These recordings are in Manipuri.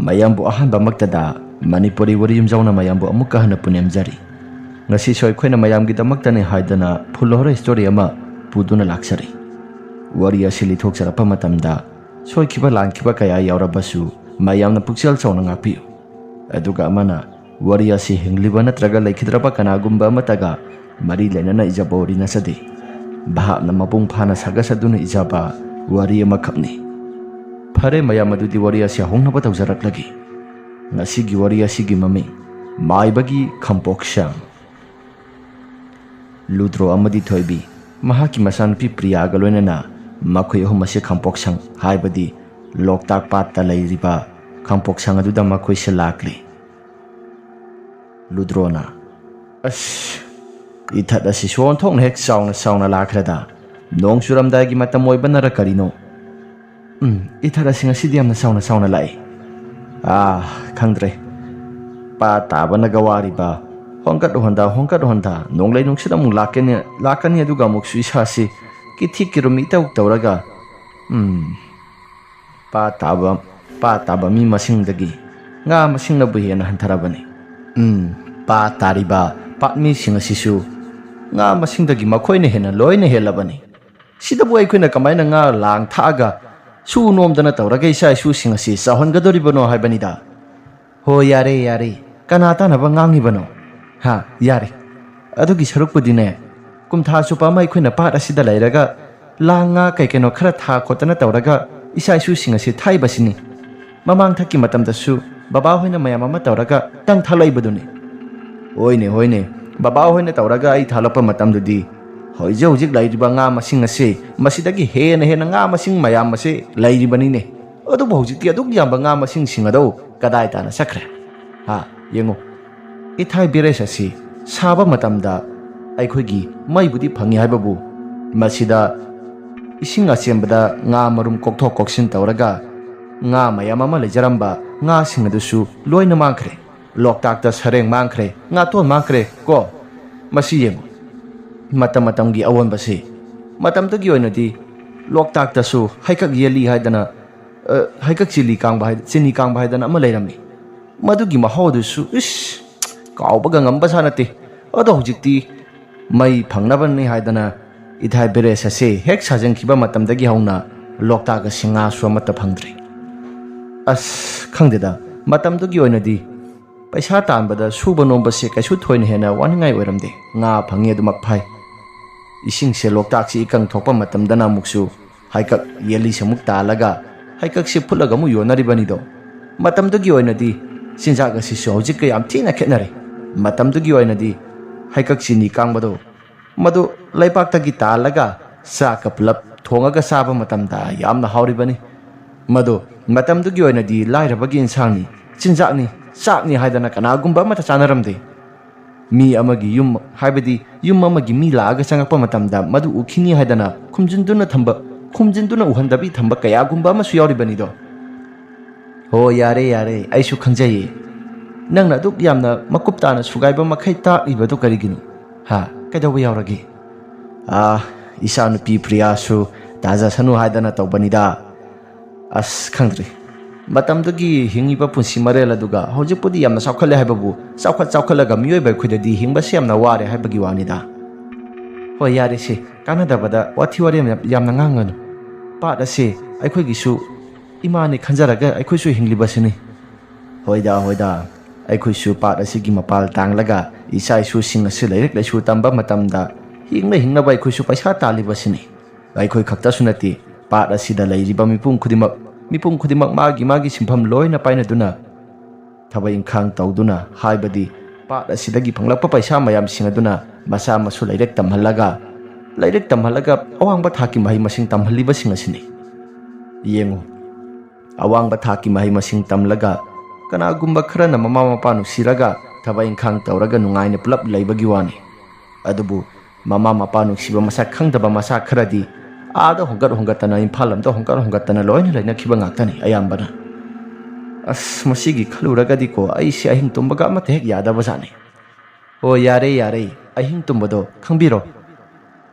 mayambu ahanba maktada Manipuri wari yumjauna mayambu amukka hana punemjari ngasi soi khoina mayamgi damaktani haidana phulhora story ama puduna laksari wari asili thokjarapa matamda soi khiba langkhiba kaya yaurabasu mayamna pukchal chauna ngapiu aduga amana wari asi hingliba natraga laikhidraba kanagumba amataga mari lenana ijaba wari nasade bahapna mapung phana sagasaduna ijaba wari amakhapni phare mayam adudi wari asi hongnaba tawjaraklagi ngasigi wari asigi mami maibagi khampoksang Ludro amadi thoibi mahaki masanpi priya galoinana makhoi ahum ase khampoksang haibadi loktak patta leiriba khampoksang aduda makhoi se lakli Ludrona as ithada si son thong hek sauna lakrada nong suramda gi matamoi banara karino ithada singa sidiam na sauna lai khangdre pa tabana gawari ba hongkat honda nonglai nungsida mung lakani aduga muk suisasi ki thik kiromi tauraga pa taba mi masingdagi nga masingna bu hena hantarabani pa tariba patmi singa sisu nga masingdagi makhoi hena loina helabani sida bu aikoina kamaina nga lang thaga su nomdana tauraga isa su singa si sahongadori bano haibanida ho yare kanata na bangangi bano ha yare adugi sarukpudine kumtha supa mai khoina pat asida lairaga langa kaikeno khara tha khotana tawraga isa isu singa si thai basini mamang thaki matam da su baba hoina mayam ama tawraga tang thalai badune hoine baba hoina tawraga ai thalapa matam dudi hoije hojik lairiba nga masing ase masidagi hena nga masing mayam ase lairibani ne adu hojik ti aduk yamba nga masing singado kadai tana sakre ha yengo ithai bires asi saba matamda aikhogi maibudi phangi haibabu masida ising asembada nga marum kokthok koksin tawraga nga mayam ama lejaramba nga singadusu loina mangkhre loktak ta sareng mangkhre nga ton mangkhre ko masi yengo matam gi awon basi matam to gi oinadi loktak ta su haikak yeli haidana haikak chini kang bai dana ama leirami madugi mahodu su ish kaubaga ngamba sanate ado hojikti mai phangnaban ni haidana ithai bere sase hek sajang khiba matamdagi hauna lokta ga singa swamata phangdri as khangdeda matamdugi oinadi paisa tanbada suba nomba se kaisu thoina hena waningai oiramde nga phangi adumak phai ising se loktak si ikang thokpa matamdana muksu haikak yeli samuk talaga haikak se phulaga mu yonari banido matamdugi oinadi sinjaga si hojik yam thina khetnare matamdugi oinadi haikak chini kangbado madu laipakta gi talaga sa kaplap thongaga saba matamda yamna hauribani madu matamdugi oinadi lairabagi insangni chinjakni sakni haidana kanagumba mata chanaramde mi amagi yum haibadi yum amagi mi laaga changakpa matamda madu ukhini haidana khumjinduna uhandabi thamba kayagumba ma suyawribani do ho yare aisu khangjaye nangna duk yamna makuptana sugaiba makhai ta ibadu karigini ha kaidawa yaurage isa nupi priyasu daja sanu haidana tawbanida as khangdre matamdagi hingiba punsi marela duga hojipudi yamna saukhale haibabu saukhalaga miyoiba khudadi hingba se yamna ware haibagi wanida ho yare se kanadabada wathi ware yamna nganganu pada se aikhoigisu imani khanjaraga aikhoisu hinglibasini hoida aikhoisu pada sigi mapal tanglaga isa isu singa se lairek laisu tamba matamda hingna bai aikhoisu paisa talibasini aikhoi khakta sunati pada sida lairiba mipum khudimak magi simpham loina paina duna thabai inkhang tawduna haibadi pada sidagi phanglakpa paisa mayam singaduna masa masu lairek tamhalaga awangba thaki mahi masing tamhaliba singasini yengo awangba thaki mahi masing tamlaga kanagumba kharana mama mapa nuksiraga thabai inkhang tawraga nungaina pulap leibagi wani adubu mama mapa nuksiba masa khangdaba masa kharadi ada honggatana imphal amda honggatana loina laina khiba ngaktani ayambana as masigi khaluragadi ko ai si ahing tumbaga amate hek yadaba jani o yare ahing tumbado khangbiro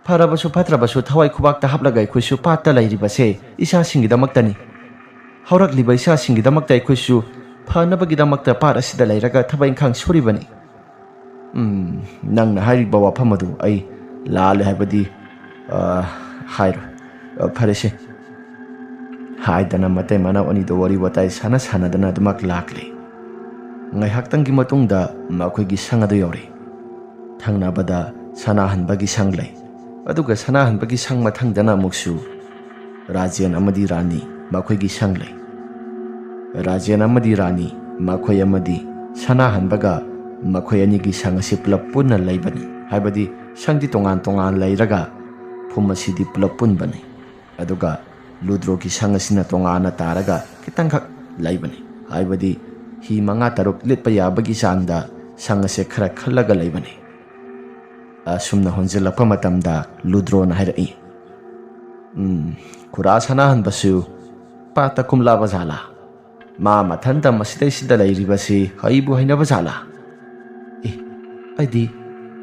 farabasu fatrabasu thawai khubakta haplaga ikhoisu patta lairibase isa singidamak tani haurak liba isa singidamak tai khoisu ꯐꯅꯕꯒꯤꯗꯃꯛꯇ ꯄꯥꯠ ꯑꯁꯤꯗ ꯂꯩꯔꯒ ꯊꯕꯛ ꯏꯪꯈꯥꯡ ꯁꯨꯔꯤꯕꯅꯤ. ꯅꯪꯅ ꯍꯥꯏꯔꯤꯕ ꯋꯥꯐꯝ ꯑꯗꯨ ꯑꯩ ꯂꯥꯜꯂꯦ ꯍꯥꯏꯕꯗꯤ ꯍꯥꯏꯔꯣꯏ. ꯐꯔꯦꯁꯦ ꯍꯥꯏꯗꯅ ꯃꯇꯩ ꯃꯅꯥꯎ ꯑꯅꯤꯗꯨ ꯋꯥꯔꯤ ꯋꯥꯇꯥꯏ ꯁꯥꯟꯅꯗꯅ ꯑꯗꯨꯃꯛ ꯂꯥꯛꯂꯤ. ꯉꯥꯏꯍꯥꯛꯇꯪꯒꯤ ꯃꯇꯨꯡꯗ ꯃꯈꯣꯏꯒꯤ ꯁꯪ ꯑꯗꯨ ꯌꯧꯔꯤ. ꯊꯪꯅꯕꯗ ꯁꯅꯥꯍꯟꯕꯒꯤ ꯁꯪ ꯂꯩ. ꯑꯗꯨꯒ ꯁꯅꯥꯍꯟꯕꯒꯤ ꯁꯪ ꯃꯊꯪꯗꯅ ꯑꯃꯨꯛꯁꯨ ꯔꯥꯖꯦꯟ ꯑꯃꯗꯤ ꯔꯥꯅꯤ ꯃꯈꯣꯏꯒꯤ ꯁꯪ ꯂꯩ. ꯔꯥꯖꯦꯟ ꯑꯃꯗꯤ ꯔꯥꯅꯤ ꯃꯈꯣꯏ ꯑꯃꯗꯤ ꯁꯅꯥꯍꯟꯕꯒ ꯃꯈꯣꯏ ꯑꯅꯤꯒꯤ ꯁꯪ ꯑꯁꯤ ꯄꯨꯂꯞ ꯄꯨꯟꯅ ꯂꯩꯕꯅꯤ. ꯍꯥꯏꯕꯗꯤ ꯁꯪꯗꯤ ꯇꯣꯉꯥꯟ ꯇꯣꯉꯥꯟ ꯂꯩꯔꯒ ꯐꯨꯝ ꯑꯁꯤꯗꯤ ꯄꯨꯂꯞ ꯄꯨꯟꯕꯅꯤ. ꯑꯗꯨꯒ ꯂꯨꯗ꯭ꯔꯣꯒꯤ ꯁꯪ ꯑꯁꯤꯅ ꯇꯣꯉꯥꯟꯅ ꯇꯥꯔꯒ ꯈꯤꯇꯪꯈꯛ ꯂꯩꯕꯅꯤ. ꯍꯥꯏꯕꯗꯤ ꯍꯤ 5-6 ꯂꯤꯠꯄ ꯌꯥꯕꯒꯤ ꯆꯥꯡꯗ ꯁꯪ ꯑꯁꯦ ꯈꯔ ꯈꯜꯂꯒ ꯂꯩꯕꯅꯤ. ꯑꯁꯨꯝꯅ ꯍꯣꯟꯖꯤꯜꯂꯛꯄ ꯃꯇꯝꯗ ꯂꯨꯗ꯭ꯔꯣꯅ ꯍꯥꯏꯔꯛꯏ. ꯈꯨꯔꯥ ꯁꯅꯥꯍꯟꯕꯁꯨ ꯄꯥꯠꯇ ꯀꯨꯝꯂꯛꯑꯕ ꯖꯥꯠꯂꯥ? ꯃꯥ ꯃꯊꯟꯇ ꯃꯁꯤꯗꯩꯁꯤꯗ ꯂꯩꯔꯤꯕꯁꯤ ꯍꯩꯕꯨ ꯍꯩꯅꯕ ꯖꯥꯠꯂꯥ? ꯑꯩꯗꯤ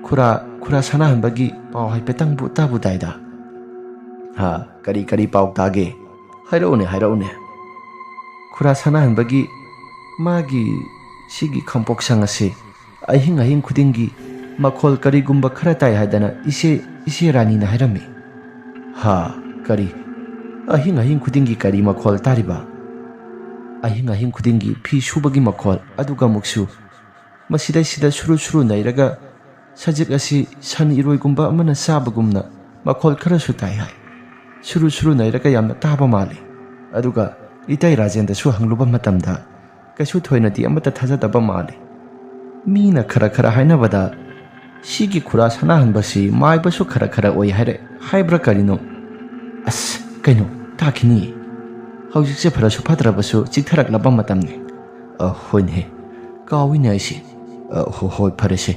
ꯈꯨꯔꯥ ꯁꯅꯥꯍꯟꯕꯒꯤ ꯄꯥꯎ ꯍꯥꯏꯐꯦꯠꯇꯪꯕꯨ ꯇꯥꯕꯨ ꯇꯥꯏꯗ. ꯀꯔꯤ ꯄꯥꯎ ꯇꯥꯒꯦ? ꯍꯥꯏꯔꯛꯎꯅꯦ. ꯈꯨꯔꯥ ꯁꯅꯥꯍꯟꯕꯒꯤ ꯃꯥꯒꯤ ꯁꯤꯒꯤ ꯈꯥꯡꯄꯣꯛꯁꯪ ꯑꯁꯤ ꯑꯍꯤꯡ ꯈꯨꯗꯤꯡꯒꯤ ꯃꯈꯣꯜ ꯀꯔꯤꯒꯨꯝꯕ ꯈꯔ ꯇꯥꯏ ꯍꯥꯏꯗꯅ ꯏꯆꯦ ꯔꯥꯅꯤꯅ ꯍꯥꯏꯔꯝꯃꯤ. ꯀꯔꯤ? ꯑꯍꯤꯡ ꯈꯨꯗꯤꯡꯒꯤ ꯀꯔꯤ ꯃꯈꯣꯜ ꯇꯥꯔꯤꯕ? ꯑꯍꯤꯡ ꯈꯨꯗꯤꯡꯒꯤ ꯐꯤ ꯁꯨꯕꯒꯤ ꯃꯈꯣꯜ. ꯑꯗꯨꯒ ꯑꯃꯨꯛꯁꯨ ꯃꯁꯤꯗꯩꯁꯤꯗ ꯁꯨꯔꯨ ꯅꯩꯔꯒ ꯁꯖꯤꯛ ꯑꯁꯤ ꯁꯟ ꯏꯔꯣꯏꯒꯨꯝꯕ ꯑꯃꯅ ꯆꯥꯕꯒꯨꯝꯅ ꯃꯈꯣꯜ ꯈꯔꯁꯨ ꯇꯥꯏ ꯍꯥꯏ. ꯁꯨꯔꯨ ꯅꯩꯔꯒ ꯌꯥꯝꯅ ꯇꯥꯕ ꯃꯥꯜꯂꯤ. ꯑꯗꯨꯒ ꯏꯇꯩ ꯔꯥꯖꯦꯟꯗꯁꯨ ꯍꯪꯂꯨꯕ ꯃꯇꯝꯗ ꯀꯩꯁꯨ ꯊꯣꯏꯅꯗꯤ ꯑꯃꯠꯇ ꯊꯥꯖꯗꯕ ꯃꯥꯜꯂꯤ. ꯃꯤꯅ ꯈꯔ ꯍꯥꯏꯅꯕꯗ ꯁꯤꯒꯤ ꯈꯨꯔꯥ ꯁꯅꯥꯍꯟꯕꯁꯤ ꯃꯥꯏꯕꯁꯨ ꯈꯔ ꯑꯣꯏ ꯍꯥꯏꯕ꯭ꯔꯥ ꯀꯔꯤꯅꯣ? ꯀꯩꯅꯣ ꯇꯥꯈꯤꯅꯤꯌꯦ. ꯍꯧꯖꯤꯛꯁꯦ ꯐꯔꯁꯨ ꯐꯠꯇ꯭ꯔꯕꯁꯨ ꯆꯤꯛꯊꯔꯛꯂꯕ ꯃꯇꯝꯅꯤ. ꯍꯣꯏꯅꯦ, ꯀꯥꯎꯏꯅꯦ ꯑꯩꯁꯦ. ꯍꯣꯏ ꯐꯔꯦꯁꯦ.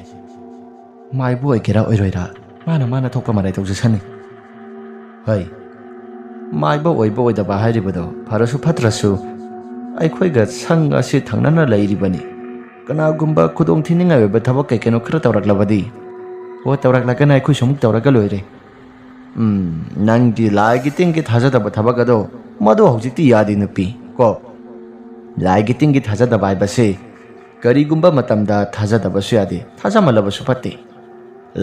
ꯃꯥꯏꯕ ꯑꯣꯏꯒꯦꯔꯥ ꯑꯣꯏꯔꯣꯏꯔꯥ ꯃꯥꯅ ꯊꯣꯛꯄ ꯃꯔꯥꯏ ꯇꯧꯖꯁꯅꯤ. ꯃꯥꯏꯕ ꯑꯣꯏꯕ ꯑꯣꯏꯗꯕ ꯍꯥꯏꯔꯤꯕꯗꯣ ꯐꯔꯁꯨ ꯐꯠꯇ꯭ꯔꯁꯨ ꯑꯩꯈꯣꯏꯒ ꯁꯪ ꯑꯁꯤ ꯊꯪꯅꯅ ꯂꯩꯔꯤꯕꯅꯤ. ꯀꯅꯥꯒꯨꯝꯕ ꯈꯨꯗꯣꯡꯊꯤꯅꯤꯡꯉꯥꯏ ꯑꯣꯏꯕ ꯊꯕꯛ ꯀꯩꯅꯣ ꯈꯔ ꯇꯧꯔꯛꯂꯕꯗꯤ ꯇꯧꯔꯛꯂꯒꯅ ꯑꯩꯈꯣꯏꯁꯨ ꯑꯃꯨꯛ ꯇꯧꯔꯒ ꯂꯣꯏꯔꯦ. ꯅꯪꯗꯤ ꯂꯥꯏꯒꯤ ꯇꯤꯟꯒꯤ ꯊꯥꯖꯗꯕ ꯊꯕꯛ ꯑꯗꯣ ꯃꯗꯨ ꯍꯧꯖꯤꯛꯇꯤ ꯌꯥꯗꯦ ꯅꯨꯄꯤ ꯀꯣ. ꯂꯥꯏꯒꯤ ꯇꯤꯟꯒꯤ ꯊꯥꯖꯗꯕ ꯍꯥꯏꯕꯁꯦ ꯀꯔꯤꯒꯨꯝꯕ ꯃꯇꯝꯗ ꯊꯥꯖꯗꯕꯁꯨ ꯌꯥꯗꯦ, ꯊꯥꯖꯃꯜꯂꯕꯁꯨ ꯐꯠꯇꯦ.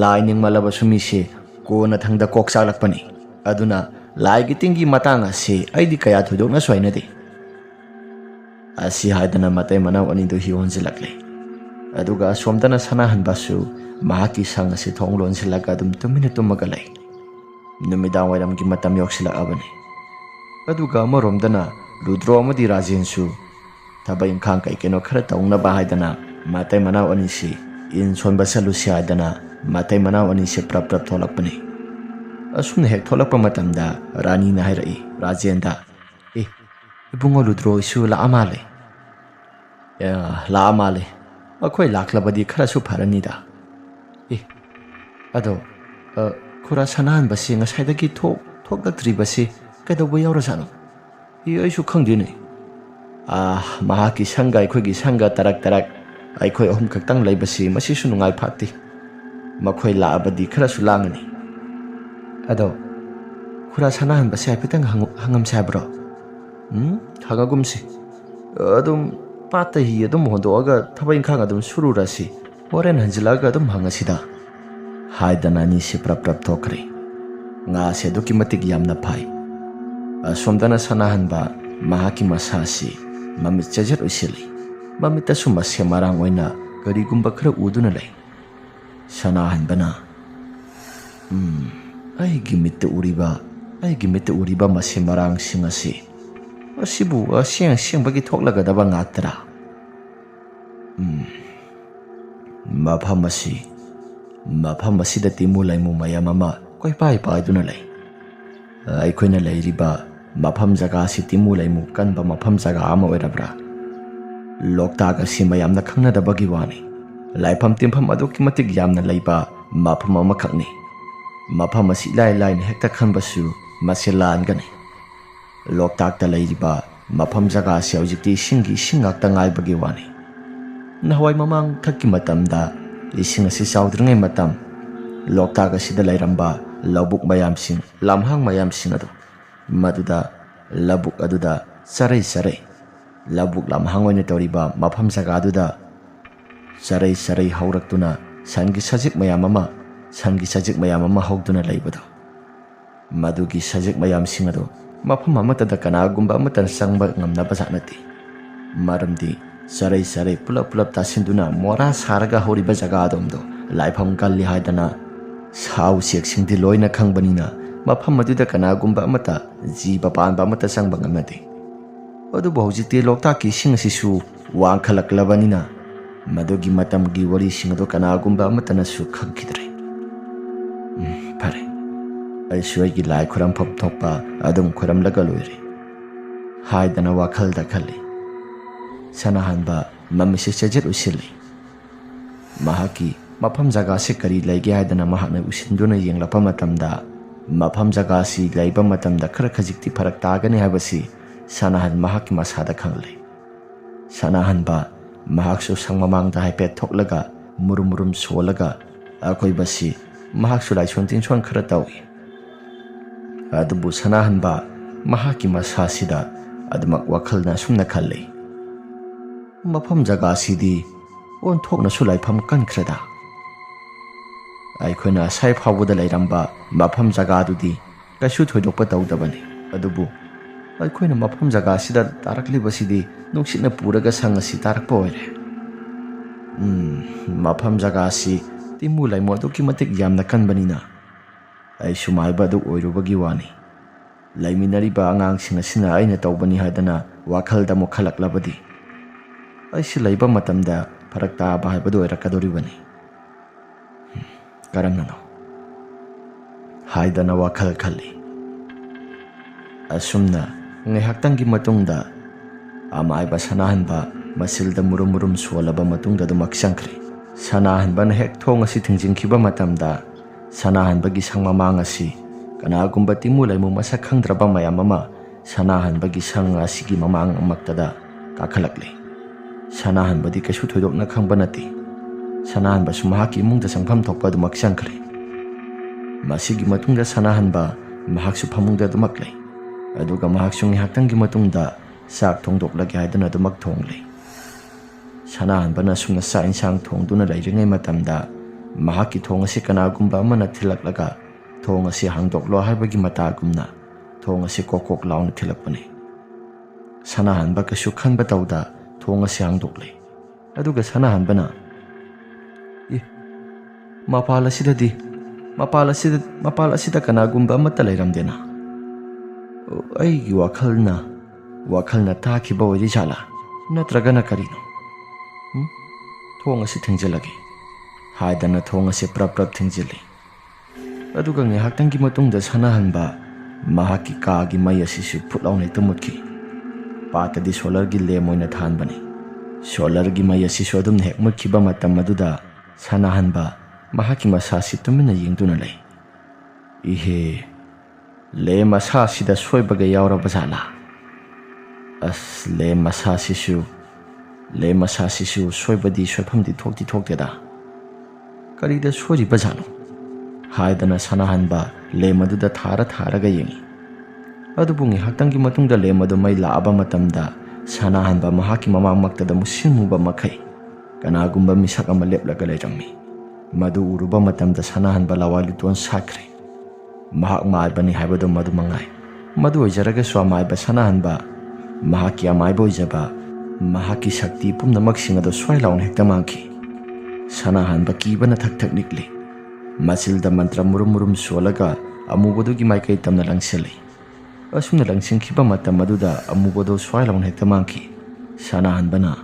ꯂꯥꯏ ꯅꯤꯡꯃꯜꯂꯕꯁꯨ ꯃꯤꯁꯦ ꯀꯣꯟꯅ ꯊꯪꯗ ꯀꯣꯛ ꯆꯥꯛꯂꯛꯄꯅꯤ. ꯑꯗꯨꯅ ꯂꯥꯏꯒꯤ ꯇꯤꯟꯒꯤ ꯃꯇꯥꯡ ꯑꯁꯤ ꯑꯩꯗꯤ ꯀꯌꯥ ꯊꯣꯏꯗꯣꯛꯅꯁꯨ ꯍꯩꯅꯗꯦ. ꯑꯁꯤ ꯍꯥꯏꯗꯅ ꯃꯇꯩ ꯃꯅꯥꯎ ꯑꯅꯤꯗꯨ ꯍꯤ ꯍꯣꯟꯖꯤꯜꯂꯛꯂꯦ. ꯑꯗꯨꯒ ꯑꯁꯣꯝꯗꯅ ꯁꯅꯥꯍꯟꯕꯁꯨ ꯃꯍꯥꯛꯀꯤ ꯁꯪ ꯑꯁꯤ ꯊꯣꯡ ꯂꯣꯟꯁꯤꯜꯂꯒ ꯑꯗꯨꯝ ꯇꯨꯃꯤꯟꯅ ꯇꯨꯝꯃꯒ ꯂꯩ. ꯅꯨꯃꯤꯗꯥꯡ ꯋꯥꯏꯔꯝꯒꯤ ꯃꯇꯝ ꯌꯧꯁꯤꯜꯂꯛꯑꯕꯅꯤ. ꯑꯗꯨꯒ ꯑꯃꯔꯣꯝꯗꯅ ꯂꯨꯗ꯭ꯔꯣ ꯑꯃꯗꯤ ꯔꯥꯖꯦꯟꯁꯨ ꯊꯕꯛ ꯏꯪꯈꯥꯡ ꯀꯩꯅꯣ ꯈꯔ ꯇꯧꯅꯕ ꯍꯥꯏꯗꯅ ꯃꯇꯩ ꯃꯅꯥꯎ ꯑꯅꯤꯁꯤ ꯏꯟ ꯁꯣꯟꯕ ꯆꯠꯂꯨꯁꯤ ꯍꯥꯏꯗꯅ ꯃꯇꯩ ꯃꯅꯥꯎ ꯑꯅꯤꯁꯤ ꯄ꯭ꯔꯞ ꯊꯣꯛꯂꯛꯄꯅꯤ. ꯑꯁꯨꯝꯅ ꯍꯦꯛ ꯊꯣꯛꯂꯛꯄ ꯃꯇꯝꯗ ꯔꯥꯅꯤꯅ ꯍꯥꯏꯔꯛꯏ ꯔꯥꯖꯦꯟꯗ. ꯏꯕꯨꯡꯉꯣ ꯂꯨꯗ꯭ꯔꯣꯁꯨ ꯂꯥꯛꯑ ꯃꯥꯜꯂꯦ. ꯂꯥꯛꯑ ꯃꯥꯜꯂꯦ. ꯑꯩꯈꯣꯏ ꯂꯥꯛꯂꯕꯗꯤ ꯈꯔꯁꯨ ꯐꯔꯅꯤꯗ. ꯑꯗꯣ ꯈꯨꯔꯥ ꯁꯅꯥꯍꯟꯕꯁꯤ ꯉꯁꯥꯏꯗꯒꯤ ꯊꯣꯛꯂꯛꯇ꯭ꯔꯤꯕꯁꯤ ꯀꯩꯗꯧꯕ ꯌꯥꯎꯔꯖꯥꯠꯅꯣ? ꯑꯩꯁꯨ ꯈꯪꯗꯦꯅꯦ. ꯃꯍꯥꯛꯀꯤ ꯁꯪꯒ ꯑꯩꯈꯣꯏꯒꯤ ꯁꯪꯒ ꯇꯔꯛ ꯑꯩꯈꯣꯏ ꯑꯍꯨꯝ ꯈꯛꯇꯪ ꯂꯩꯕꯁꯤ ꯃꯁꯤꯁꯨ ꯅꯨꯡꯉꯥꯏ ꯐꯥꯠꯇꯦ. ꯃꯈꯣꯏ ꯂꯥꯛꯑꯕꯗꯤ ꯈꯔꯁꯨ ꯂꯥꯡꯒꯅꯤ. ꯑꯗꯣ ꯈꯨꯔꯥ ꯁꯅꯥꯍꯟꯕꯁꯦ ꯍꯥꯏꯐꯦꯠꯇꯪ ꯍꯪꯉꯝꯁꯦ ꯍꯥꯏꯕ꯭ꯔꯣ? ꯍꯪꯉꯒꯨꯝꯁꯤ. ꯑꯗꯨꯝ ꯄꯥꯠꯇ ꯍꯤ ꯑꯗꯨꯝ ꯍꯣꯟꯗꯣꯛꯑꯒ ꯊꯕꯛ ꯏꯪꯈꯥꯡ ꯑꯗꯨꯝ ꯁꯨꯔꯨꯔꯁꯤ. ꯍꯣꯔꯦꯟ ꯍꯟꯖꯤꯜꯂꯛꯑꯒ ꯑꯗꯨꯝ ꯍꯪꯉꯁꯤꯗ. ꯍꯥꯏꯗꯅ ꯑꯅꯤꯁꯤ ꯄ꯭ꯔꯞ ꯊꯣꯛꯈ꯭ꯔꯦ. ꯉꯥꯁꯦ ꯑꯗꯨꯛꯀꯤ ꯃꯇꯤꯛ ꯌꯥꯝꯅ ꯐꯥꯏ. ꯑꯁꯣꯝꯗꯅ ꯁꯅꯥꯍꯟꯕ ꯃꯍꯥꯛꯀꯤ ꯃꯁꯥꯁꯤ ꯃꯃꯤꯠ ꯆꯦꯖꯦꯠ ꯑꯣꯏꯁꯤꯜꯂꯤ. ꯃꯃꯤꯠꯇꯁꯨ ꯃꯁꯦ ꯃꯔꯥꯡ ꯑꯣꯏꯅ ꯀꯔꯤꯒꯨꯝꯕ ꯈꯔ ꯎꯗꯨꯅ ꯂꯩ. ꯁꯅꯥꯍꯟꯕꯅ ꯑꯩꯒꯤ ꯃꯤꯠꯇ ꯎꯔꯤꯕ ꯃꯁꯦ ꯃꯔꯥꯡꯁꯤꯡ ꯑꯁꯤꯕꯨ ꯑꯁꯦꯡꯕꯒꯤ ꯊꯣꯛꯂꯒꯗꯕ ꯉꯥꯛꯇꯔꯥ? ꯃꯐꯝ ꯑꯁꯤꯗ ꯇꯤꯃꯨ ꯂꯩꯃꯨ ꯃꯌꯥꯝ ꯑꯃ ꯀꯣꯏꯄꯥꯏ ꯄꯥꯏꯗꯨꯅ ꯂꯩ. ꯑꯩꯈꯣꯏꯅ ꯂꯩꯔꯤꯕ ꯃꯐꯝ ꯖꯒꯥꯁꯤ ꯇꯤꯃꯨ ꯂꯩꯃꯨ ꯀꯟꯕ ꯃꯐꯝ ꯖꯒꯥ ꯑꯃ ꯑꯣꯏꯔꯕ꯭ꯔꯥ? ꯂꯣꯛꯇꯥꯛ ꯑꯁꯤ ꯃꯌꯥꯝꯅ ꯈꯪꯅꯗꯕꯒꯤ ꯋꯥꯅꯤ. ꯂꯥꯏꯐꯝ ꯇꯤꯟꯐꯝ ꯑꯗꯨꯛꯀꯤ ꯃꯇꯤꯛ ꯌꯥꯝꯅ ꯂꯩꯕ ꯃꯐꯝ ꯑꯃꯈꯛꯅꯤ. ꯃꯐꯝ ꯑꯁꯤ ꯏꯂꯥꯏ ꯂꯥꯏꯅ ꯍꯦꯛꯇ ꯈꯟꯕꯁꯨ ꯃꯁꯤ ꯂꯥꯟꯒꯅꯤ. ꯂꯣꯛꯇꯥꯛꯇ ꯂꯩꯔꯤꯕ ꯃꯐꯝ ꯖꯒꯥꯁꯤ ꯍꯧꯖꯤꯛꯇꯤ ꯏꯁꯤꯡ ꯉꯥꯛꯇ ꯉꯥꯏꯕꯒꯤ ꯋꯥꯅꯤ. ꯅꯍꯥꯟꯋꯥꯏ ꯃꯃꯥꯡꯊꯛꯀꯤ ꯃꯇꯝꯗ ꯏꯁꯤꯡ ꯑꯁꯤ ꯆꯥꯎꯗ꯭ꯔꯤꯉꯩ ꯃꯇꯝ ꯂꯣꯛꯇꯥꯛ ꯑꯁꯤꯗ ꯂꯩꯔꯝꯕ ꯂꯧꯕꯨꯛ ꯃꯌꯥꯝꯁꯤꯡ, ꯂꯝꯍꯥꯡ ꯃꯌꯥꯝꯁꯤꯡ ꯑꯗꯨ ꯃꯗꯨꯗ ꯂꯧꯕꯨꯛ ꯑꯗꯨꯗ ꯆꯔꯩ Labuk lamhang oina toriba mafam jagaduda sarai sarai hauraktuna sangi sajik mayam ama hogduna leibado. Madugi sajik mayam singado mafam amatada kanagumba amatan sangba ngamnaba janati. Maramdi sarai sarai pulap tasinduna mora saraga horiba jagadumdo laifam kalli haidana sau sieksingdi loina khangbanina mafam maduda kanagumba amata jiba panba amata sangba ngamnati. Adubu hojikti loktakki ising asisu wangkhalaklabanina madugi matamgi warising ado kanagumba amatanasu khangkhidre. Fare aisu aigi lai khurampham thokpa adum khuramlaga loire haidana wakhalda khalli. Sanahanba mamisi sajet usilli. Mahaki mafam jaga se kari laige haidana mahakna usinduna yenglapa matamda mafam jaga si laiba matamda khara khajikti pharak tagani habasi Sanahan mahaki masada khangli. Sanahanba mahaksu sangmamangda haipet thoklaga murum solaga akoi basi mahaksu laison tinson khara tawi. Adubu sanahanba mahaki masasida adumak wakhalna sumna khalli. Mafam jaga sidi on thokna sulaifam kankrada. Aikhoina sai phawuda lairamba mafam jaga dudi kasu thoidokpa tawdabani. Adubu aikhoina mafam jaga sida tarakli nuksitna puraga sangasi tarakpa oire. Mafam jaga si timu laimo aduki matik yamna kanbanina ai sumaiba adu oirubagi wani. Laiminariba angangsing asina aina tawbani haidana wakhalda mo khalaklabadi aisi laiba matamda pharak taaba haibadu oirakadoribani. Karamnano haidana wakhal khalli. Asumna ngaihaktangi matungda amaiba sanahanba masilda murum solaba matungda dumak sangkri. Sanahanba na hek thong asi thingjingkhiba matamda sanahanbagi sangmamang asi kanagumba timu laimu masak khangdraba mayam ama sanahanbagi sang asigi mamang amaktada kakhalakli. Sanahanbadi kasu thoidokna khangba nati. Sanahanba sumahaki imungda sangpham thokpa dumak sangkri. Masigi matungda sanahanba mahaksu phamungda dumak lei. Aduga mahaksu ngihaktangi matungda sak thongdoklagi haidana dumak thonglei. Sanahanbana sumna sa insang thongduna lairingai matamda mahaki thong asi kanagumba amana thilaklaga thong asi hangdoklo haibagi matagumna thong asi kokok launa thilakpani. Sanahanba kasu khanba tawda thong asi hangdoklei. Aduga sanahanbana mapal asida kanagumba amata lairamdena. Aigi wakhalna takhiba oiri jala natragana karino. Thong asi thingjalagi haidana thong asi prap thingjalli. Aduga ngihaktangi matungda sanahanba mahaki kaagi mai asisu phutlaunai tumutki. Patadi solargi lem oina thanbani. Solargi mai asisu adum hek mutkiba matam aduda sanahanba mahaki masasi tumina yengduna lei. Ihe le masasida soibaga yauraba jala. Le masasisu soibadi soifamdi thokteda. Karida soiriba jalo haidana sanahanba le maduda tharaga yengi. Adubu ngihaktangi matungda le madu mai laaba matamda sanahanba mahaki mamangmaktada musilmuba makai kanagumba misak ama leplaga leirangmi. Madu uruba matamda sanahanba lawalutuan sakre. Mahak maibani haibado madu mangai. Madu oijaraga swamaiba sanahanba mahaki amaiba oijaba mahaki sakti pumnamak singado swailaun hekta mangki. Sanahanba kibana thak nikli. Masilda mantra murum solaga amubodogi maikai tamna langsili. Asumna langsingkhiba matam maduda amubodo swailaun hekta mangki. Sanahanbana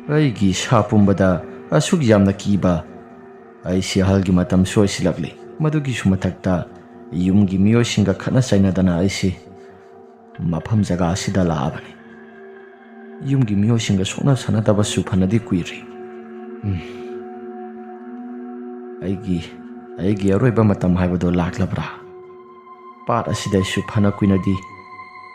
aigi shapumbada asuk yamna kiba aisi halgi matam soisilakli. Madugi sumathakta yumgi miyosinga khana sainadana aisi mafam jaga asida laabani. Yumgi miyosinga sokna sanadaba fanadi kuiri. Aigi aroiba matam haibado laklabra. Pat asida fana kuinadi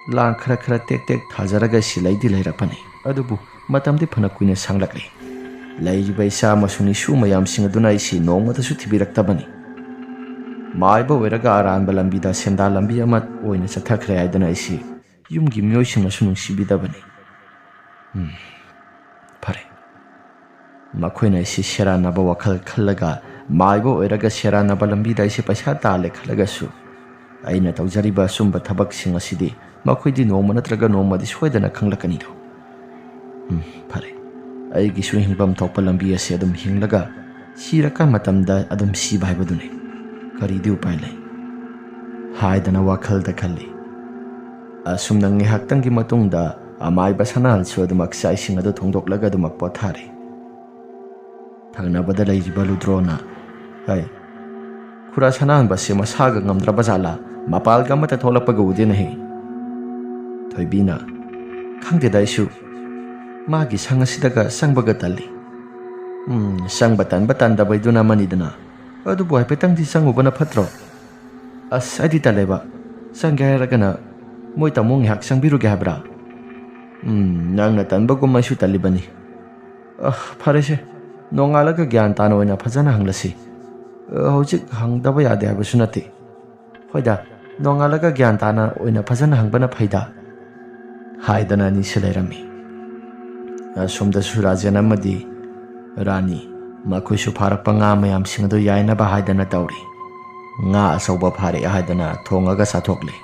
lang khara tek thajaraga silaidi lairapani. Adubu matamdi fana kuina sanglakli. Laiba isa masuni su mayam singaduna isi nongmata su thibiraktabani. Maiba oiraga aranba lambida senda lambi amat oina chathakre haidana isi ꯌꯨꯝꯒꯤ ꯃꯤꯑꯣꯏꯁꯤꯡꯅꯁꯨ ꯅꯨꯡꯁꯤꯕꯤꯗꯕꯅꯤ. ꯐꯔꯦ. ꯃꯈꯣꯏꯅ ꯑꯩꯁꯤ ꯁꯦꯔꯥꯟꯅꯕ ꯋꯥꯈꯜ ꯈꯜꯂꯒ ꯃꯥꯏꯕ ꯑꯣꯏꯔꯒ ꯁꯦꯔꯥꯟꯅꯕ ꯂꯝꯕꯤꯗ ꯑꯩꯁꯤ ꯄꯩꯁꯥ ꯇꯥꯜꯂꯦ ꯈꯜꯂꯒꯁꯨ ꯑꯩꯅ ꯇꯧꯖꯔꯤꯕ ꯑꯁꯨꯝꯕ ꯊꯕꯛꯁꯤꯡ ꯑꯁꯤꯗꯤ ꯃꯈꯣꯏꯗꯤ ꯅꯣꯡꯃ ꯅꯠꯇ꯭ꯔꯒ ꯅꯣꯡꯃꯗꯤ ꯁꯣꯏꯗꯅ ꯈꯪꯂꯛꯀꯅꯤꯗꯣ. ꯐꯔꯦ. ꯑꯩꯒꯤꯁꯨ ꯍꯤꯡꯐꯝ ꯊꯣꯛꯄ ꯂꯝꯕꯤ ꯑꯁꯤ ꯑꯗꯨꯝ ꯍꯤꯡꯂꯒ ꯁꯤꯔꯀ ꯃꯇꯝꯗ ꯑꯗꯨꯝ ꯁꯤꯕ ꯍꯥꯏꯕꯗꯨꯅꯤ. ꯀꯔꯤꯗꯤ ꯎꯄꯥꯏ ꯂꯩ ꯍꯥꯏꯗꯅ ꯋꯥꯈꯜꯗ ꯈꯜꯂꯤ. ꯑꯁꯨꯝꯅ ꯉꯥꯏꯍꯥꯛꯇꯪꯒꯤ ꯃꯇꯨꯡꯗ ꯑꯃꯥꯏꯕ ꯁꯅꯥꯍꯜꯁꯨ ꯑꯗꯨꯃꯛ ꯆꯥꯛ ꯏꯁꯤꯡ ꯑꯗꯨ ꯊꯣꯡꯗꯣꯛꯂꯒ ꯑꯗꯨꯃꯛ ꯄꯣꯊꯥꯔꯤ. ꯊꯪꯅꯕꯗ ꯂꯩꯔꯤꯕ ꯂꯨꯗ꯭ꯔꯣꯅ, "ꯍꯩ, ꯈꯨꯔꯥ ꯁꯅꯥꯍꯟꯕꯁꯦ ꯃꯁꯥꯒ ꯉꯝꯗ꯭ꯔꯕ ꯖꯥꯠꯂꯥ? ꯃꯄꯥꯜꯒ ꯑꯃꯠꯇ ꯊꯣꯛꯂꯛꯄꯒ ꯎꯗꯦꯅꯦꯍꯦ." ꯊꯣꯏꯕꯤꯅ, "ꯈꯪꯗꯦꯗ ꯑꯩꯁꯨ. ꯃꯥꯒꯤ ꯁꯪ ꯑꯁꯤꯗꯒ ꯆꯪꯕꯒ ꯇꯜꯂꯤ." ꯆꯪꯕ ꯇꯟꯕ ꯇꯟꯗꯕꯩꯗꯨꯅ ꯑꯃꯅꯤꯗꯅ. ꯑꯗꯨꯕꯨ ꯍꯥꯏꯐꯦꯠꯇꯪꯗꯤ ꯆꯪꯉꯨꯕꯅ ꯐꯠꯇ꯭ꯔꯣ? ꯑꯁ ꯑꯩꯗꯤ ꯇꯜꯂꯦꯕ. ꯆꯪꯒꯦ ꯍꯥꯏꯔꯒꯅ ꯃꯣꯏ ꯇꯥꯃꯣ ꯉꯥꯏꯍꯥꯛ ꯆꯪꯕꯤꯔꯨꯒꯦ ꯍꯥꯏꯕ꯭ꯔꯥ? ꯅꯪꯅ ꯇꯟꯕꯒꯨꯝ ꯑꯩꯁꯨ ꯇꯜꯂꯤꯕꯅꯤ. ꯐꯔꯦꯁꯦ. ꯅꯣꯡꯉꯥꯜꯂꯒ ꯒ꯭ꯌꯥꯟ ꯇꯥꯅ ꯑꯣꯏꯅ ꯐꯖꯅ ꯍꯪꯂꯁꯤ. ꯍꯧꯖꯤꯛ ꯍꯪꯗꯕ ꯌꯥꯗꯦ ꯍꯥꯏꯕꯁꯨ ꯅꯠꯇꯦ. ꯍꯣꯏꯗ, ꯅꯣꯡꯉꯥꯜꯂꯒ ꯒ꯭ꯌꯥꯟ ꯇꯥꯅ ꯑꯣꯏꯅ ꯐꯖꯅ ꯍꯪꯕꯅ ꯐꯩꯗ." ꯍꯥꯏꯗꯅ ꯑꯅꯤꯁꯦ ꯂꯩꯔꯝꯃꯤ. ꯑꯁꯣꯝꯗꯁꯨ ꯔꯥꯖꯦꯟ ꯑꯃꯗꯤ ꯔꯥꯅꯤ ꯃꯈꯣꯏꯁꯨ ꯐꯥꯔꯛꯄ ꯉꯥ ꯃꯌꯥꯝꯁꯤꯡ ꯑꯗꯨ ꯌꯥꯏꯅꯕ ꯍꯥꯏꯗꯅ ꯇꯧꯔꯤ. ꯉꯥ ꯑꯆꯧꯕ ꯐꯥꯔꯛꯑꯦ ꯍꯥꯏꯗꯅ ꯊꯣꯡꯉꯒ ꯆꯥꯊꯣꯛꯂꯤ.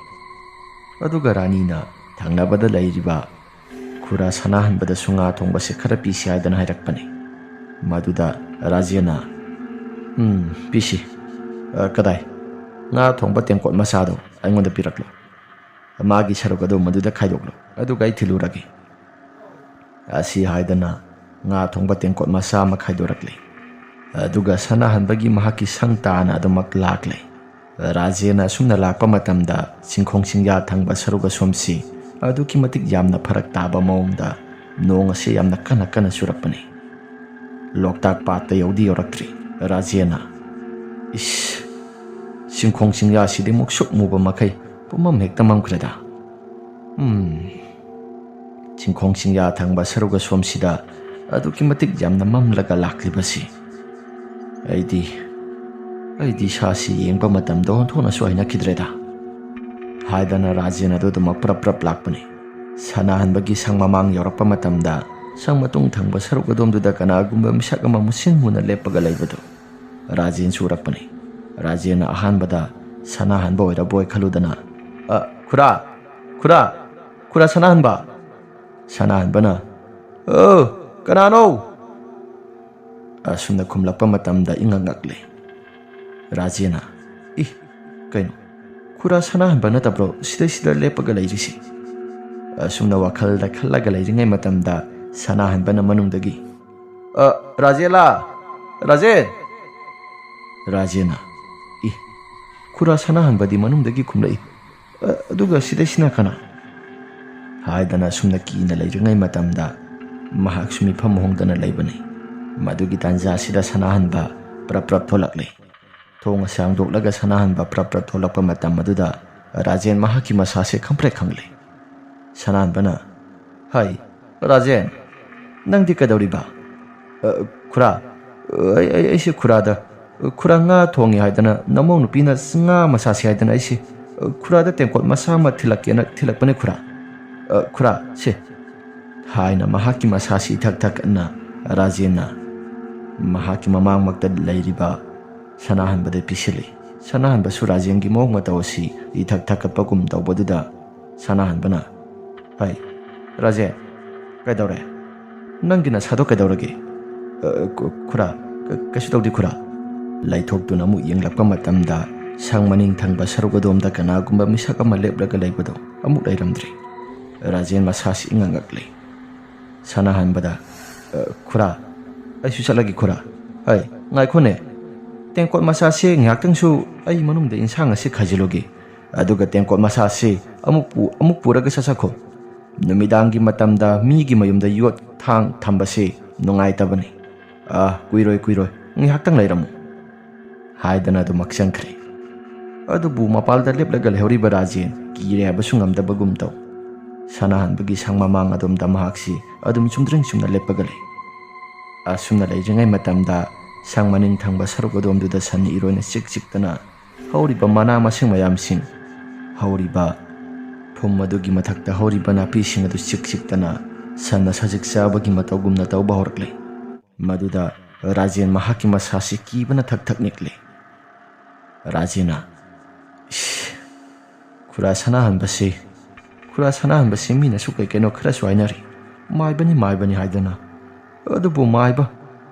ꯑꯗꯨꯒ ꯔꯥꯅꯤꯅ ꯊꯪꯅꯕꯗ ꯂꯩꯔꯤꯕ ꯈꯨꯔꯥ ꯁꯅꯥꯍꯟꯕꯗꯁꯨ ꯉꯥ ꯊꯣꯡꯕꯁꯦ ꯈꯔ ꯄꯤꯁꯤ ꯍꯥꯏꯗꯅ ꯍꯥꯏꯔꯛꯄꯅꯤ. ꯃꯗꯨꯗ ꯔꯥꯖꯦꯟꯅ, ꯄꯤꯁꯤ. ꯀꯗꯥꯏ? ꯉꯥ ꯊꯣꯡꯕ ꯇꯦꯡꯀꯣꯠ ꯃꯆꯥꯗꯣ ꯑꯩꯉꯣꯟꯗ ꯄꯤꯔꯛꯂꯣ. ꯃꯥꯒꯤ ꯁꯔꯨꯛ ꯑꯗꯨ ꯃꯗꯨꯗ ꯈꯥꯏꯗꯣꯛꯂꯣ. ꯑꯗꯨꯒ ꯑꯩ ꯊꯤꯜꯂꯨꯔꯒꯦ." ꯑꯁꯤ ꯍꯥꯏꯗꯅ ꯉꯥ ꯊꯣꯡꯕ ꯇꯦꯡꯀꯣꯠ ꯃꯆꯥ ꯑꯃ ꯈꯥꯏꯗꯣꯔꯛꯂꯤ. ꯑꯗꯨꯒ ꯁꯅꯥꯍꯟꯕꯒꯤ ꯃꯍꯥꯛꯀꯤ ꯁꯪ ꯇꯥꯅ ꯑꯗꯨꯃꯛ ꯂꯥꯛꯂꯦ. ꯔꯥꯖꯦꯟꯅ ꯑꯁꯨꯝꯅ ꯂꯥꯛꯄ ꯃꯇꯝꯗ ꯆꯤꯡꯈꯣꯡ ꯆꯤꯡꯌꯥ ꯊꯪꯕ ꯁꯔꯨꯛ ꯑꯁꯣꯝꯁꯤ ꯑꯗꯨꯛꯀꯤ ꯃꯇꯤꯛ ꯌꯥꯝꯅ ꯐꯔꯛ ꯇꯥꯕ ꯃꯑꯣꯡꯗ ꯅꯣꯡ ꯑꯁꯤ ꯌꯥꯝꯅ ꯀꯟꯅ ꯀꯟꯅ ꯆꯨꯔꯛꯄꯅꯤ. ꯂꯣꯛꯇꯥꯛ ꯄꯥꯠꯇ ꯌꯧꯗꯤ ꯌꯧꯔꯛꯇ꯭ꯔꯤ. ꯔꯥꯖꯦꯟꯅ, "ꯏꯁ, ꯆꯤꯡꯈꯣꯡ ꯆꯤꯡꯌꯥꯁꯤꯗꯤ ꯃꯨꯛꯁꯨꯛ ꯃꯨꯕ ꯃꯈꯩ ꯄꯨꯝꯃꯝ ꯍꯦꯛꯇ ꯃꯝꯈ꯭ꯔꯦꯗ." ꯆꯤꯡꯈꯣꯡ ꯆꯤꯡꯌꯥ ꯊꯪꯕ ꯁꯔꯨꯛ ꯑꯁꯣꯝꯁꯤꯗ ꯑꯗꯨꯛꯀꯤ ꯃꯇꯤꯛ ꯌꯥꯝꯅ ꯃꯝꯂꯒ ꯂꯥꯛꯂꯤꯕꯁꯤ ꯑꯩꯗꯤ ꯏꯁꯥꯁꯤ ꯌꯦꯡꯕ ꯃꯇꯝꯗ ꯑꯣꯟꯊꯣꯛꯅꯁꯨ ꯍꯩꯅꯈꯤꯗ꯭ꯔꯦꯗ ꯍꯥꯏꯗꯅ ꯔꯥꯖꯦꯟ ꯑꯗꯨ ꯑꯗꯨꯃꯛ ꯄ꯭ꯔꯞ ꯄ꯭ꯔꯞ ꯂꯥꯛꯄꯅꯤ. ꯁꯥꯟꯅꯍꯟꯕꯒꯤ ꯁꯪ ꯃꯃꯥꯡ ꯌꯧꯔꯛꯄ ꯃꯇꯝꯗ ꯁꯪ ꯃꯇꯨꯡ ꯊꯪꯕ ꯁꯔꯨꯛ ꯑꯗꯣꯝꯗꯨꯗ ꯀꯅꯥꯒꯨꯝꯕ ꯃꯤꯁꯛ ꯑꯃ ꯃꯨꯁꯤꯟ ꯃꯨꯅ ꯂꯦꯞꯄꯒ ꯂꯩꯕꯗꯨ ꯔꯥꯖꯦꯟꯁꯨ ꯎꯔꯛꯄꯅꯤ. ꯔꯥꯖꯦꯟꯅ ꯑꯍꯥꯟꯕꯗ ꯁꯥꯟꯅꯍꯟꯕ ꯑꯣꯏꯔꯕꯣꯏ ꯈꯜꯂꯨꯗꯅ, "ꯈꯨꯔꯥ, ꯈꯨꯔꯥ, ꯈꯨꯔꯥ ꯁꯥꯟꯅꯍꯟꯕ." ꯁꯥꯟꯅꯍꯟꯕꯅ, ꯀꯅꯥꯅꯣ?" ꯑꯁꯨꯝꯅ ꯈꯨꯝꯂꯛꯄ ꯃꯇꯝꯗ ꯏꯉꯛ ꯉꯛꯂꯦ. ꯔꯥꯖꯦꯟꯅ, ꯀꯩꯅꯣ, ꯈꯨꯔꯥ ꯁꯥꯟꯅꯍꯟꯕ ꯅꯠꯇꯕ꯭ꯔꯣ ꯁꯤꯗꯩꯁꯤꯗ ꯂꯦꯞꯄꯒ ꯂꯩꯔꯤꯁꯤ? ꯑꯁꯨꯝꯅ ꯋꯥꯈꯜꯗ ꯈꯜꯂꯒ ꯂꯩꯔꯤꯉꯩ ꯃꯇꯝꯗ ꯁꯥꯟꯅꯍꯟꯕꯅ ꯃꯅꯨꯡꯗꯒꯤ, "ꯔꯥꯖꯦꯟꯂꯥ, ꯔꯥꯖꯦꯟ." ꯔꯥꯖꯦꯟꯅ, ꯈꯨꯔꯥ ꯁꯥꯟꯅꯍꯟꯕꯗꯤ ꯃꯅꯨꯡꯗꯒꯤ ꯈꯨꯝꯂꯛꯏ. "ꯑꯗꯨꯒ ꯁꯤꯗꯩꯁꯤꯅ ꯀꯅꯥ?" ꯍꯥꯏꯗꯅ ꯑꯁꯨꯝꯅ ꯀꯤꯅ ꯂꯩꯔꯤꯉꯩ ꯃꯇꯝꯗ ꯃꯍꯥꯛꯁꯨ ꯃꯤꯐꯝ ꯍꯣꯡꯗꯅ ꯂꯩꯕꯅꯤ. ꯃꯗꯨꯒꯤ ꯇꯥꯟꯖꯥꯁꯤꯗ ꯁꯥꯟꯅꯍꯟꯕ ꯄ꯭ꯔꯞ ꯄ꯭ꯔꯞ ꯊꯣꯛꯂꯛꯂꯤ. ꯊꯣꯡ ꯑꯁꯤ ꯍꯥꯡꯗꯣꯛꯂꯒ ꯁꯥꯟꯅꯍꯟꯕ ꯄ꯭ꯔꯞ ꯄ꯭ꯔꯞ ꯊꯣꯛꯂꯛꯄ ꯃꯇꯝ ꯑꯗꯨꯗ ꯔꯥꯖꯦꯟ ꯃꯍꯥꯛꯀꯤ ꯃꯁꯥꯁꯦ ꯈꯪꯄ꯭ꯔꯦꯛ ꯈꯪꯂꯦ. ꯁꯥꯟꯅꯍꯟꯕꯅ, "ꯍꯥꯏ, ꯔꯥꯖꯦꯟ, ꯅꯪꯗꯤ ꯀꯩꯗꯧꯔꯤꯕ?" "ꯈꯨꯔꯥ, ꯑꯩꯁꯦ ꯈꯨꯔꯥ ꯉꯥ ꯊꯣꯡꯉꯤ ꯍꯥꯏꯗꯅ ꯅꯃꯧ ꯅꯨꯄꯤꯅ ꯉꯥ ꯃꯁꯥꯁꯤ ꯍꯥꯏꯗꯅ ꯑꯩꯁꯦ ꯈꯨꯔꯥꯗ ꯇꯦꯡꯀꯣꯠ ꯃꯆꯥ ꯑꯃ ꯊꯤꯜꯂꯛꯀꯦꯅ ꯊꯤꯜꯂꯛꯄꯅꯦ ꯈꯨꯔꯥ. ꯈꯨꯔꯥ, ꯁꯦ." ꯍꯥꯏꯅ ꯃꯍꯥꯛꯀꯤ ꯃꯁꯥꯁꯤ ꯏꯊꯛ ꯊꯛꯅ ꯔꯥꯖꯦꯟꯅ ꯃꯍꯥꯛꯀꯤ ꯃꯃꯥꯡꯃꯛꯇ ꯂꯩꯔꯤꯕ ꯁꯥꯟꯅꯍꯟꯕꯗ ꯄꯤꯁꯤꯜꯂꯤ. ꯁꯥꯟꯅꯍꯟꯕꯁꯨ ꯔꯥꯖꯦꯟꯒꯤ ꯃꯑꯣꯡ ꯃꯇꯧ ꯑꯁꯤ ꯏꯊꯛ ꯊꯛꯀꯠꯄꯒꯨꯝ ꯇꯧꯕꯗꯨꯗ ꯁꯥꯟꯅꯍꯟꯕꯅ, "ꯍꯥꯏ, ꯔꯥꯖꯦꯟ, ꯀꯩꯗꯧꯔꯦ? ꯅꯪꯒꯤ ꯅꯁꯥꯗꯣ ꯀꯩꯗꯧꯔꯒꯦ?" "ꯈꯨꯔꯥ, ꯀꯩꯁꯨ ꯇꯧꯗꯦ ꯈꯨꯔꯥ." ꯂꯩꯊꯣꯛꯇꯨꯅ ꯑꯃꯨꯛ ꯌꯦꯡꯂꯛꯄ ꯃꯇꯝꯗ ꯁꯪ ꯃꯅꯤꯡ ꯊꯪꯕ ꯁꯔꯨꯛ ꯑꯗꯣꯝꯗ ꯀꯅꯥꯒꯨꯝꯕ ꯃꯤꯁꯛ ꯑꯃ लेपꯂꯒ ꯂꯩꯕꯗꯣ ꯑꯃꯨꯛ ꯂꯩꯔꯝꯗ꯭ꯔꯤ. ꯔꯥꯖꯦꯟ ꯃꯁꯥꯁꯤ ꯏꯉꯛ ꯉꯛꯂꯤ. ꯁꯥꯟꯅꯍꯟꯕꯗ, "ꯈꯨꯔꯥ, ꯑꯩꯁꯨ ꯆꯠꯂꯒꯦ ꯈꯨꯔꯥ." "ꯍꯥꯏ, ꯉꯥꯏꯈꯣꯅꯦ. ꯇꯦꯡꯀꯣꯠ ꯃꯆꯥꯁꯤ ꯉꯥꯏꯍꯥꯛꯇꯪꯁꯨ ꯑꯩ ꯃꯅꯨꯡꯗ ꯏꯟꯁꯥꯡ ꯑꯁꯤ ꯈꯥꯏꯖꯤꯜꯂꯨꯒꯦ. ꯑꯗꯨꯒ ꯇꯦꯡꯀꯣꯠ ꯃꯆꯥꯁꯤ ꯑꯃꯨꯛ ꯄꯨꯔꯒ ꯆꯠꯈꯣ. ꯅꯨꯃꯤꯗꯥꯡꯒꯤ ꯃꯇꯝꯗ ꯃꯤꯒꯤ ꯃꯌꯨꯝꯗ ꯌꯣꯠ ꯊꯥꯡ ꯊꯝꯕꯁꯤ ꯅꯨꯡꯉꯥꯏꯇꯕꯅꯤ. ꯀꯨꯏꯔꯣꯏ, ꯉꯥꯏꯍꯥꯛꯇꯪ ꯂꯩꯔꯝꯃꯨ." ꯍꯥꯏꯗꯅ ꯑꯗꯨꯃꯛ ꯆꯪꯈ꯭ꯔꯦ. ꯑꯗꯨꯕꯨ ꯃꯄꯥꯜꯗ ꯂꯦꯞꯂꯒ ꯂꯩꯍꯧꯔꯤꯕ ꯔꯥꯖꯦꯟ ꯀꯤꯔꯦ ꯍꯥꯏꯕꯁꯨ ꯉꯝꯗꯕꯒꯨꯝ ꯇꯧ. ꯁꯥꯟꯅꯍꯟꯕꯒꯤ ꯁꯪ ꯃꯃꯥꯡ ꯑꯗꯣꯝꯗ ꯃꯍꯥꯛꯁꯤ ꯑꯗꯨꯝ ꯆꯨꯝꯗ꯭ꯔꯤꯡ ꯆꯨꯝꯅ ꯂꯦꯞꯄꯒ ꯂꯩ. ꯑꯁꯨꯝꯅ ꯂꯩꯔꯤꯉꯩ ꯃꯇꯝꯗ ꯁꯪ ꯃꯅꯤꯡ ꯊꯪꯕ ꯁꯔꯨꯛ ꯑꯗꯣꯝꯗꯨꯗ ꯁꯟ ꯏꯔꯣꯏꯅ ꯆꯤꯛꯇꯅ ꯍꯧꯔꯤꯕ ꯃꯅꯥ ꯃꯁꯤꯡ ꯃꯌꯥꯝꯁꯤꯡ, ꯍꯧꯔꯤꯕ ꯐꯨꯝ ꯑꯗꯨꯒꯤ ꯃꯊꯛꯇ ꯍꯧꯔꯤꯕ ꯅꯥꯄꯤꯁꯤꯡ ꯑꯗꯨ ꯆꯤꯛ ꯆꯤꯛꯇꯅ ꯁꯟꯅ ꯁꯖꯤꯛ ꯆꯥꯕꯒꯤ ꯃꯇꯧꯒꯨꯝꯅ ꯇꯧꯕ ꯍꯧꯔꯛꯂꯦ꯫ ꯃꯗꯨꯗ ꯔꯥꯖꯦꯟ ꯃꯍꯥꯛꯀꯤ ꯃꯁꯥꯁꯤ ꯀꯤꯕꯅ ꯊꯛ ꯊꯛ ꯅꯤꯛꯂꯦ꯫ ꯔꯥꯖꯦꯟꯅ ꯈꯨꯔꯥ ꯁꯥꯟꯅꯍꯟꯕꯁꯤ ꯃꯤꯅꯁꯨ ꯀꯩꯅꯣ ꯈꯔꯁꯨ ꯍꯥꯏꯅꯔꯤ, ꯃꯥꯏꯕꯅꯤ ꯍꯥꯏꯗꯅ, ꯑꯗꯨꯕꯨ ꯃꯥꯏꯕ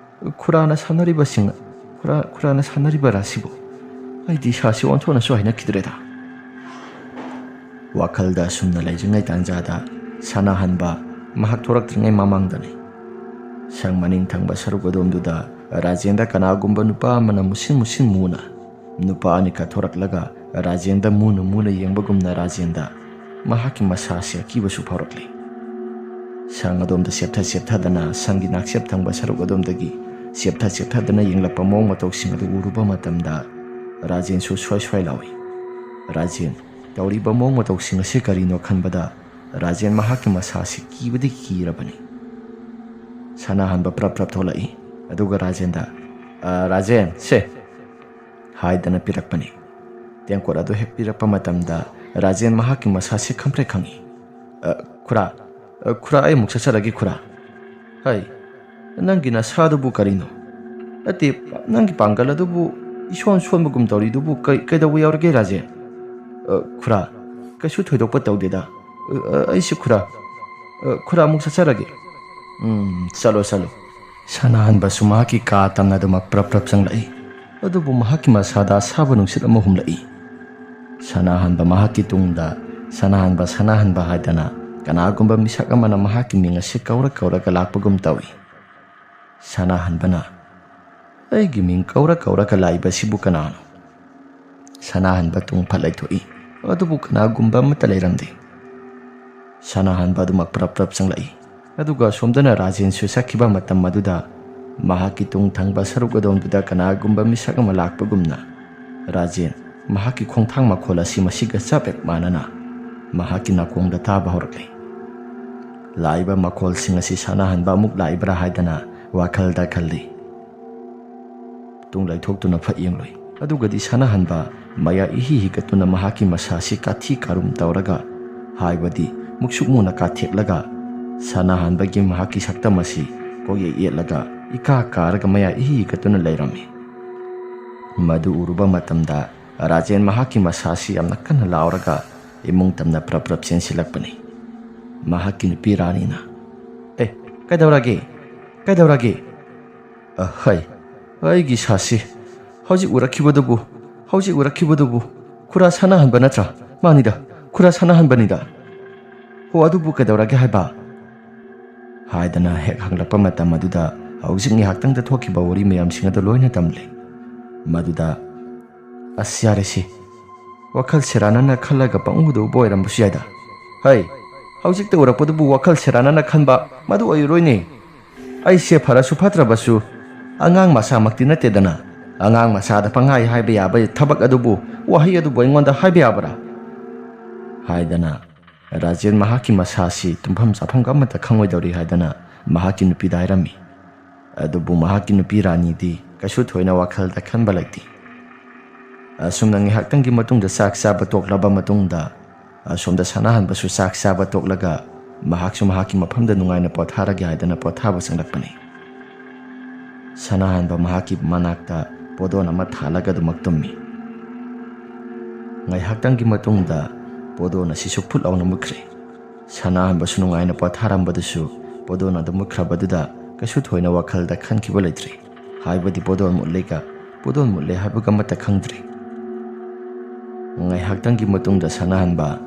ꯈꯨꯔꯥꯅ ꯁꯥꯟꯅꯔꯤꯕꯔꯥ ꯁꯤꯕꯨ ꯑꯩꯗꯤ ꯏꯁꯥꯁꯤ ꯑꯣꯟꯊꯣꯛꯅꯁꯨ ꯍꯩꯅꯈꯤꯗ꯭ꯔꯦꯗ꯫ ꯋꯥꯈꯜꯗ ꯑꯁꯨꯝꯅ ꯂꯩꯔꯤꯉꯩ ꯇꯥꯟꯖꯥꯗ ꯁꯥꯟꯅꯍꯟꯕ ꯃꯍꯥꯛ ꯊꯣꯔꯛꯇ꯭ꯔꯤꯉꯩ ꯃꯃꯥꯡꯗꯅꯤ꯫ ꯁꯪ ꯃꯅꯤꯡ ꯊꯪꯕ ꯁꯔꯨꯛ ꯑꯗꯣꯝꯗꯨꯗ ꯔꯥꯖꯦꯟꯗ ꯀꯅꯥꯒꯨꯝꯕ ꯅꯨꯄꯥ ꯑꯃꯅ ꯃꯨꯁꯤꯟ ꯃꯨꯅ ꯅꯨꯄꯥ ꯑꯅꯤꯈꯛ ꯊꯣꯔꯛꯂꯒ ꯔꯥꯖꯦꯟꯗ ꯃꯨꯅ ꯌꯦꯡꯕꯒꯨꯝꯅ ꯔꯥꯖꯦꯟꯗ ꯃꯍꯥꯛꯀꯤ ꯃꯁꯥꯁꯤ ꯑꯀꯤꯕꯁꯨ ꯐꯥꯎꯔꯛꯂꯤ꯫ ꯁꯪ ꯑꯗꯣꯝꯗ ꯆꯦꯞꯊꯗꯅ ꯁꯪꯒꯤ ꯅꯥꯛꯆꯦꯞ ꯊꯪꯕ ꯁꯔꯨꯛ ꯑꯗꯣꯝꯗꯒꯤ ꯆꯦꯞꯊꯗꯅ ꯌꯦꯡꯂꯛꯄ ꯃꯑꯣꯡ ꯃꯇꯧꯁꯤꯡ ꯑꯗꯨ ꯎꯔꯨꯕ ꯃꯇꯝꯗ ꯔꯥꯖꯦꯟꯁꯨ ꯁ꯭ꯋꯥꯏ ꯂꯥꯎꯏ꯫ ꯔꯥꯖꯦꯟ ꯇꯧꯔꯤꯕ ꯃꯑꯣꯡ ꯃꯇꯧꯁꯤꯡ ꯑꯁꯤ ꯀꯔꯤꯅꯣ ꯈꯟꯕꯗ ꯔꯥꯖꯦꯟ ꯃꯍꯥꯛꯀꯤ ꯃꯁꯥꯁꯤ ꯀꯤꯕꯗꯤ ꯀꯤꯔꯕꯅꯤ꯫ ꯁꯥꯟꯅꯍꯟꯕ ꯄ꯭ꯔꯞ ꯊꯣꯛꯂꯛꯏ, ꯑꯗꯨꯒ ꯔꯥꯖꯦꯟꯗ "ꯔꯥꯖꯦꯟ ꯁꯦ" ꯍꯥꯏꯗꯅ ꯄꯤꯔꯛꯄꯅꯤ꯫ ꯇꯦꯡꯀꯣꯠ ꯑꯗꯨ ꯍꯦꯛ ꯄꯤꯔꯛꯄ ꯃꯇꯝꯗ ꯔꯥꯖꯦꯟ ꯃꯍꯥꯛꯀꯤ ꯃꯁꯥꯁꯤ ꯈꯪꯄ꯭ꯔꯦꯛ ꯈꯪꯏ꯫ "ꯈꯨꯔꯥ ꯑꯩ ꯑꯃꯨꯛ ꯆꯠꯆꯔꯒꯦ ꯈꯨꯔꯥ." "ꯍꯩ, ꯅꯪꯒꯤ ꯅꯁꯥꯗꯨꯕꯨ ꯀꯔꯤꯅꯣ? ꯅꯠꯇꯦ, ꯅꯪꯒꯤ ꯄꯥꯡꯒꯜ ꯑꯗꯨꯕꯨ ꯏꯁꯣꯟ ꯁꯣꯟꯕꯒꯨꯝ ꯇꯧꯔꯤꯗꯨꯕꯨ ꯀꯩꯗꯧꯕ ꯌꯥꯎꯔꯒꯦ ꯔꯥꯖꯦꯟ?" "ꯈꯨꯔꯥ, ꯀꯩꯁꯨ ꯊꯣꯏꯗꯣꯛꯄ ꯇꯧꯗꯦꯗ, ꯑꯩꯁꯤ ꯈꯨꯔꯥ ꯑꯃꯨꯛ ꯆꯠꯆꯔꯒꯦ." "ꯆꯠꯂꯣ." ꯁꯥꯟꯅꯍꯟꯕꯁꯨ ꯃꯍꯥꯛꯀꯤ ꯀꯥ ꯇꯝꯅꯗꯃꯛ ꯄ꯭ꯔꯞ ꯆꯪꯂꯛꯏ, ꯑꯗꯨꯕꯨ ꯃꯍꯥꯛꯀꯤ ꯃꯁꯥꯗ ꯑꯁꯥꯕ ꯅꯨꯡꯁꯤꯠ ꯑꯃ ꯍꯨꯝꯂꯛꯏ꯫ ꯁꯥꯟꯅꯍꯟꯕ ꯃꯍꯥꯛꯀꯤ ꯇꯨꯡꯗ ꯁꯥꯟꯅꯍꯟꯕ ꯍꯥꯏꯗꯅ ꯀꯅꯥꯒꯨꯝꯕ ꯃꯤꯁꯛ ꯑꯃꯅ ꯃꯍꯥꯛꯀꯤ ꯃꯤꯡ ꯑꯁꯤ ꯀꯧꯔꯒ ꯂꯥꯛꯄꯒꯨꯝ ꯇꯧꯏ꯫ ꯁꯥꯟꯅꯍꯟꯕꯅ "ꯑꯩꯒꯤ ꯃꯤꯡ ꯀꯧꯔꯒ ꯂꯥꯛꯏꯕꯁꯤꯕꯨ ꯀꯅꯥꯅꯣ?" ꯁꯥꯟꯅꯍꯟꯕ ꯇꯨꯡ ꯐꯠ ꯂꯩꯊꯣꯛꯏ, ꯑꯗꯨꯕꯨ ꯀꯅꯥꯒꯨꯝꯕ ꯑꯃꯠꯇ ꯂꯩꯔꯝꯗꯦ꯫ ꯁꯥꯟꯅꯍꯟꯕ ꯑꯗꯨꯃꯛ ꯄ꯭ꯔꯞ ꯆꯪꯂꯛꯏ, ꯑꯗꯨꯒ ꯑꯁꯣꯝꯗꯅ ꯔꯥꯖꯦꯟꯁꯨ ꯆꯠꯈꯤꯕ ꯃꯇꯝ ꯑꯗꯨꯗ ꯃꯍꯥꯛꯀꯤ ꯇꯨꯡ ꯊꯪꯕ ꯁꯔꯨꯛ ꯑꯗꯣꯝꯗꯨꯗ ꯀꯅꯥꯒꯨꯝꯕ ꯃꯤꯁꯛ ꯑꯃ ꯂꯥꯛꯄꯒꯨꯝꯅ ꯔꯥꯖꯦꯟ ꯃꯍꯥꯛꯀꯤ ꯈꯣꯡꯊꯥꯡ ꯃꯈꯣꯜ ꯑꯁꯤ ꯃꯁꯤꯒ ꯆꯞ ꯍꯦꯛ ꯃꯥꯟꯅꯅ ꯃꯍꯥꯛꯀꯤ ꯅꯥꯀꯣꯡꯗ ꯇꯥꯕ ꯍꯧꯔꯛꯂꯤ꯫ ꯂꯥꯛꯏꯕ ꯃꯈꯣꯜꯁꯤꯡ ꯑꯁꯤ ꯁꯥꯟꯅꯍꯟꯕ ꯑꯃꯨꯛ ꯂꯥꯛꯏꯕ꯭ꯔꯥ ꯍꯥꯏꯗꯅ ꯋꯥꯈꯜꯗ ꯈꯜꯂꯤ꯫ ꯇꯨꯡ ꯂꯩꯊꯣꯛꯇꯨꯅ ꯐꯠ ꯌꯦꯡꯂꯨꯏ, ꯑꯗꯨꯒꯗꯤ ꯁꯥꯟꯅꯍꯟꯕ ꯃꯌꯥ ꯏꯍꯤ ꯍꯤꯒꯠꯇꯨꯅ ꯃꯍꯥꯛꯀꯤ ꯃꯁꯥꯁꯤ ꯀꯥꯊꯤ ꯀꯥꯔꯨꯝ ꯇꯧꯔꯒ, ꯍꯥꯏꯕꯗꯤ ꯃꯨꯛꯁꯨꯛ ꯃꯨꯅ ꯀꯥꯊꯦꯛꯂꯒ, ꯁꯥꯟꯅꯍꯟꯕꯒꯤ ꯃꯍꯥꯛꯀꯤ ꯁꯛꯇꯝ ꯑꯁꯤ ꯀꯣꯛꯌꯦꯠ ꯌꯦꯠꯂꯒ ꯏꯀꯥ ꯀꯥꯔꯒ ꯃꯌꯥ ꯏꯍꯤ ꯍꯤꯒꯠꯇꯨꯅ ꯂꯩꯔꯝꯃꯤ꯫ ꯃꯗꯨ ꯎꯔꯨꯕ ꯃꯇꯝꯗ ꯔꯥꯖꯦꯟ ꯃꯍꯥꯛꯀꯤ ꯃꯁꯥꯁꯤ ꯌꯥꯝꯅ ꯀꯟꯅ ꯂꯥꯎꯔꯒ ꯏꯃꯨꯡ ꯇꯝꯅ ꯄ꯭ꯔꯞ ꯆꯦꯟꯁꯤꯜꯂꯛꯄꯅꯤ꯫ ꯃꯍꯥꯛꯀꯤ ꯅꯨꯄꯤ ꯔꯥꯅꯤꯅ ꯀꯩꯗꯧꯔꯒꯦ? "ꯍꯩ, ꯑꯩꯒꯤ ꯏꯁꯥꯁꯤ ꯍꯧꯖꯤꯛ ꯎꯔꯛꯈꯤꯕꯗꯨꯕꯨ ꯈꯨꯔꯥ ꯁꯥꯟꯅꯍꯟꯕ ꯅꯠꯇ꯭ꯔꯥ? ꯃꯥꯅꯤꯗ, ꯈꯨꯔꯥ ꯁꯥꯟꯅꯍꯟꯕꯅꯤꯗ." "ꯑꯣ, ꯑꯗꯨꯕꯨ ꯀꯩꯗꯧꯔꯒꯦ ꯍꯥꯏꯕ?" ꯍꯥꯏꯗꯅ ꯍꯦꯛ ꯍꯪꯂꯛꯄ ꯃꯇꯝ ꯑꯗꯨꯗ ꯍꯧꯖꯤꯛ ꯉꯥꯏꯍꯥꯛꯇꯪꯗ ꯊꯣꯛꯈꯤꯕ ꯋꯥꯔꯤ ꯃꯌꯥꯝꯁꯤꯡ ꯑꯗꯨ ꯂꯣꯏꯅ ꯇꯝꯂꯤ꯫ ꯃꯗꯨꯗ "ꯌꯥꯔꯦꯁꯤ, ꯋꯥꯈꯜ ꯁꯦꯔꯥꯟꯅꯅ ꯈꯜꯂꯒ ꯄꯪꯎꯗ ꯎꯕ ꯑꯣꯏꯔꯝꯕꯁꯨ ꯌꯥꯏꯗ." "ꯍꯩ, ꯍꯧꯖꯤꯛꯇ ꯎꯔꯛꯄꯗꯨꯕꯨ ꯋꯥꯈꯜ ꯁꯦꯔꯥꯟꯅꯅ ꯈꯟꯕ ꯃꯗꯨ ꯑꯣꯏꯔꯣꯏꯅꯦ. ꯑꯩꯁꯦ ꯐꯔꯁꯨ ꯐꯠꯇ꯭ꯔꯕꯁꯨ ꯑꯉꯥꯡ ꯃꯆꯥꯃꯛꯇꯤ ꯅꯠꯇꯦꯗꯅ. ꯑꯉꯥꯡ ꯃꯆꯥꯗ ꯄꯪꯍꯥꯏ ꯍꯥꯏꯕ ꯌꯥꯕ ꯊꯕꯛ ꯑꯗꯨꯕꯨ ꯋꯥꯍꯩ ꯑꯗꯨꯕꯨ ꯑꯩꯉꯣꯟꯗ ꯍꯥꯏꯕ ꯌꯥꯕ꯭ꯔꯥ?" ꯍꯥꯏꯗꯅ ꯔꯥꯖꯦꯟ ꯃꯍꯥꯛꯀꯤ ꯃꯁꯥꯁꯤ ꯇꯨꯝꯐꯝ ꯆꯥꯐꯝꯒ ꯑꯃꯠꯇ ꯈꯪꯉꯣꯏꯗꯧꯔꯤ ꯍꯥꯏꯗꯅ ꯃꯍꯥꯛꯀꯤ ꯅꯨꯄꯤꯗ ꯍꯥꯏꯔꯝꯃꯤ꯫ ꯑꯗꯨꯕꯨ ꯃꯍꯥꯛꯀꯤ ꯅꯨꯄꯤ ꯔꯥꯅꯤꯗꯤ ꯀꯩꯁꯨ ꯊꯣꯏꯅ ꯋꯥꯈꯜꯗ ꯈꯟꯕ ꯂꯩꯇꯦ꯫ ꯑꯁꯨꯝꯅ ꯉꯥꯏꯍꯥꯛꯇꯪꯒꯤ ꯃꯇꯨꯡꯗ ꯆꯥꯛ ꯆꯥꯕ ꯇꯣꯛꯂꯕ ꯃꯇꯨꯡꯗ ꯑꯁꯣꯝꯗ ꯁꯥꯟꯅꯍꯟꯕꯁꯨ ꯆꯥꯛ ꯆꯥꯕ ꯇꯣꯛꯂꯒ ꯃꯍꯥꯛꯁꯨ ꯃꯍꯥꯛꯀꯤ ꯃꯐꯝꯗ ꯅꯨꯡꯉꯥꯏꯅ ꯄꯣꯊꯥꯔꯒꯦ ꯍꯥꯏꯗꯅ ꯄꯣꯊꯥꯕ ꯆꯪꯂꯛꯄꯅꯤ꯫ ꯁꯥꯟꯅꯍꯟꯕ ꯃꯍꯥꯛꯀꯤ ꯃꯅꯥꯛꯇ ꯄꯣꯗꯣꯟ ꯑꯃ ꯊꯥꯜꯂꯒ ꯑꯗꯨꯃꯛ ꯇꯨꯝꯃꯤ꯫ ꯉꯥꯏꯍꯥꯛꯇꯪꯒꯤ ꯃꯇꯨꯡꯗ ꯄꯣꯗꯣꯟ ꯑꯁꯤꯁꯨ ꯐꯨꯠ ꯂꯥꯎꯅ ꯃꯨꯠꯈ꯭ꯔꯦ꯫ ꯁꯥꯟꯅꯍꯟꯕꯁꯨ ꯅꯨꯡꯉꯥꯏꯅ ꯄꯣꯊꯥꯔꯝꯕꯗꯨꯁꯨ ꯄꯣꯗꯣꯟ ꯑꯗꯨ ꯃꯨꯠꯈ꯭ꯔꯕꯗꯨꯗ ꯀꯩꯁꯨ ꯊꯣꯏꯅ ꯋꯥꯈꯜꯗ ꯈꯟꯈꯤꯕ ꯂꯩꯇ꯭ꯔꯤ꯫ ꯍꯥꯏꯕꯗꯤ ꯄꯣꯗꯣꯟ ꯃꯨꯠꯂꯦ ꯍꯥꯏꯕꯒ ꯑꯃꯠꯇ ꯈꯪꯗ꯭ꯔꯤ꯫ ꯉꯥꯏꯍꯥꯛꯇꯪꯒꯤ ꯃꯇꯨꯡꯗ ꯁꯥꯟꯅꯍꯟꯕ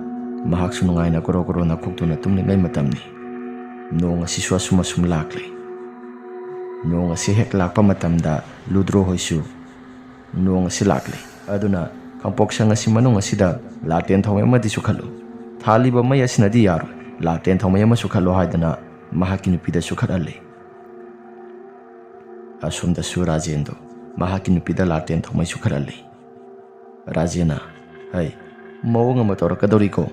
ꯃꯍꯥꯛꯁꯨ ꯅꯨꯡꯉꯥꯏꯅ ꯒꯣꯔꯣ ꯅꯥꯈꯣꯛꯇꯨꯅ ꯇꯨꯝꯂꯤꯉꯩ ꯃꯇꯝꯅꯤ꯫ ꯅꯣꯡ ꯑꯁꯤꯁꯨ ꯑꯁꯨꯝ ꯂꯥꯛꯂꯦ꯫ ꯅꯣꯡ ꯑꯁꯤ ꯍꯦꯛ ꯂꯥꯛꯄ ꯃꯇꯝꯗ ꯂꯨꯗ꯭ꯔꯣ ꯍꯣꯏꯁꯨ "ꯅꯣꯡ ꯑꯁꯤ ꯂꯥꯛꯂꯦ, ꯑꯗꯨꯅ ꯀꯥꯡꯄꯣꯛꯁꯪ ꯑꯁꯤ ꯃꯅꯨꯡ ꯑꯁꯤꯗ ꯂꯥꯇꯦꯟ ꯊꯥꯎꯃꯩ ꯑꯃꯗꯤ ꯁꯨꯈꯠꯂꯨ. ꯊꯥꯜꯂꯤꯕ ꯃꯩ ꯑꯁꯤꯅꯗꯤ ꯌꯥꯔꯣꯏ, ꯂꯥꯇꯦꯟ ꯊꯥꯎꯃꯩ ꯑꯃ ꯁꯨꯈꯠꯂꯣ" ꯍꯥꯏꯗꯅ ꯃꯍꯥꯛꯀꯤ ꯅꯨꯄꯤꯗ ꯁꯨꯈꯠꯍꯜꯂꯤ꯫ ꯑꯁꯣꯝꯗꯁꯨ ꯔꯥꯖꯦꯟꯗꯣ ꯃꯍꯥꯛꯀꯤ ꯅꯨꯄꯤꯗ ꯂꯥꯇꯦꯟ ꯊꯥꯎꯃꯩ ꯁꯨꯈꯠꯍꯜꯂꯤ꯫ ꯔꯥꯖꯦꯟꯅ "ꯍꯩ, ꯃꯑꯣꯡ ꯑꯃ ꯇꯧꯔꯛꯀꯗꯧꯔꯤꯀꯣ.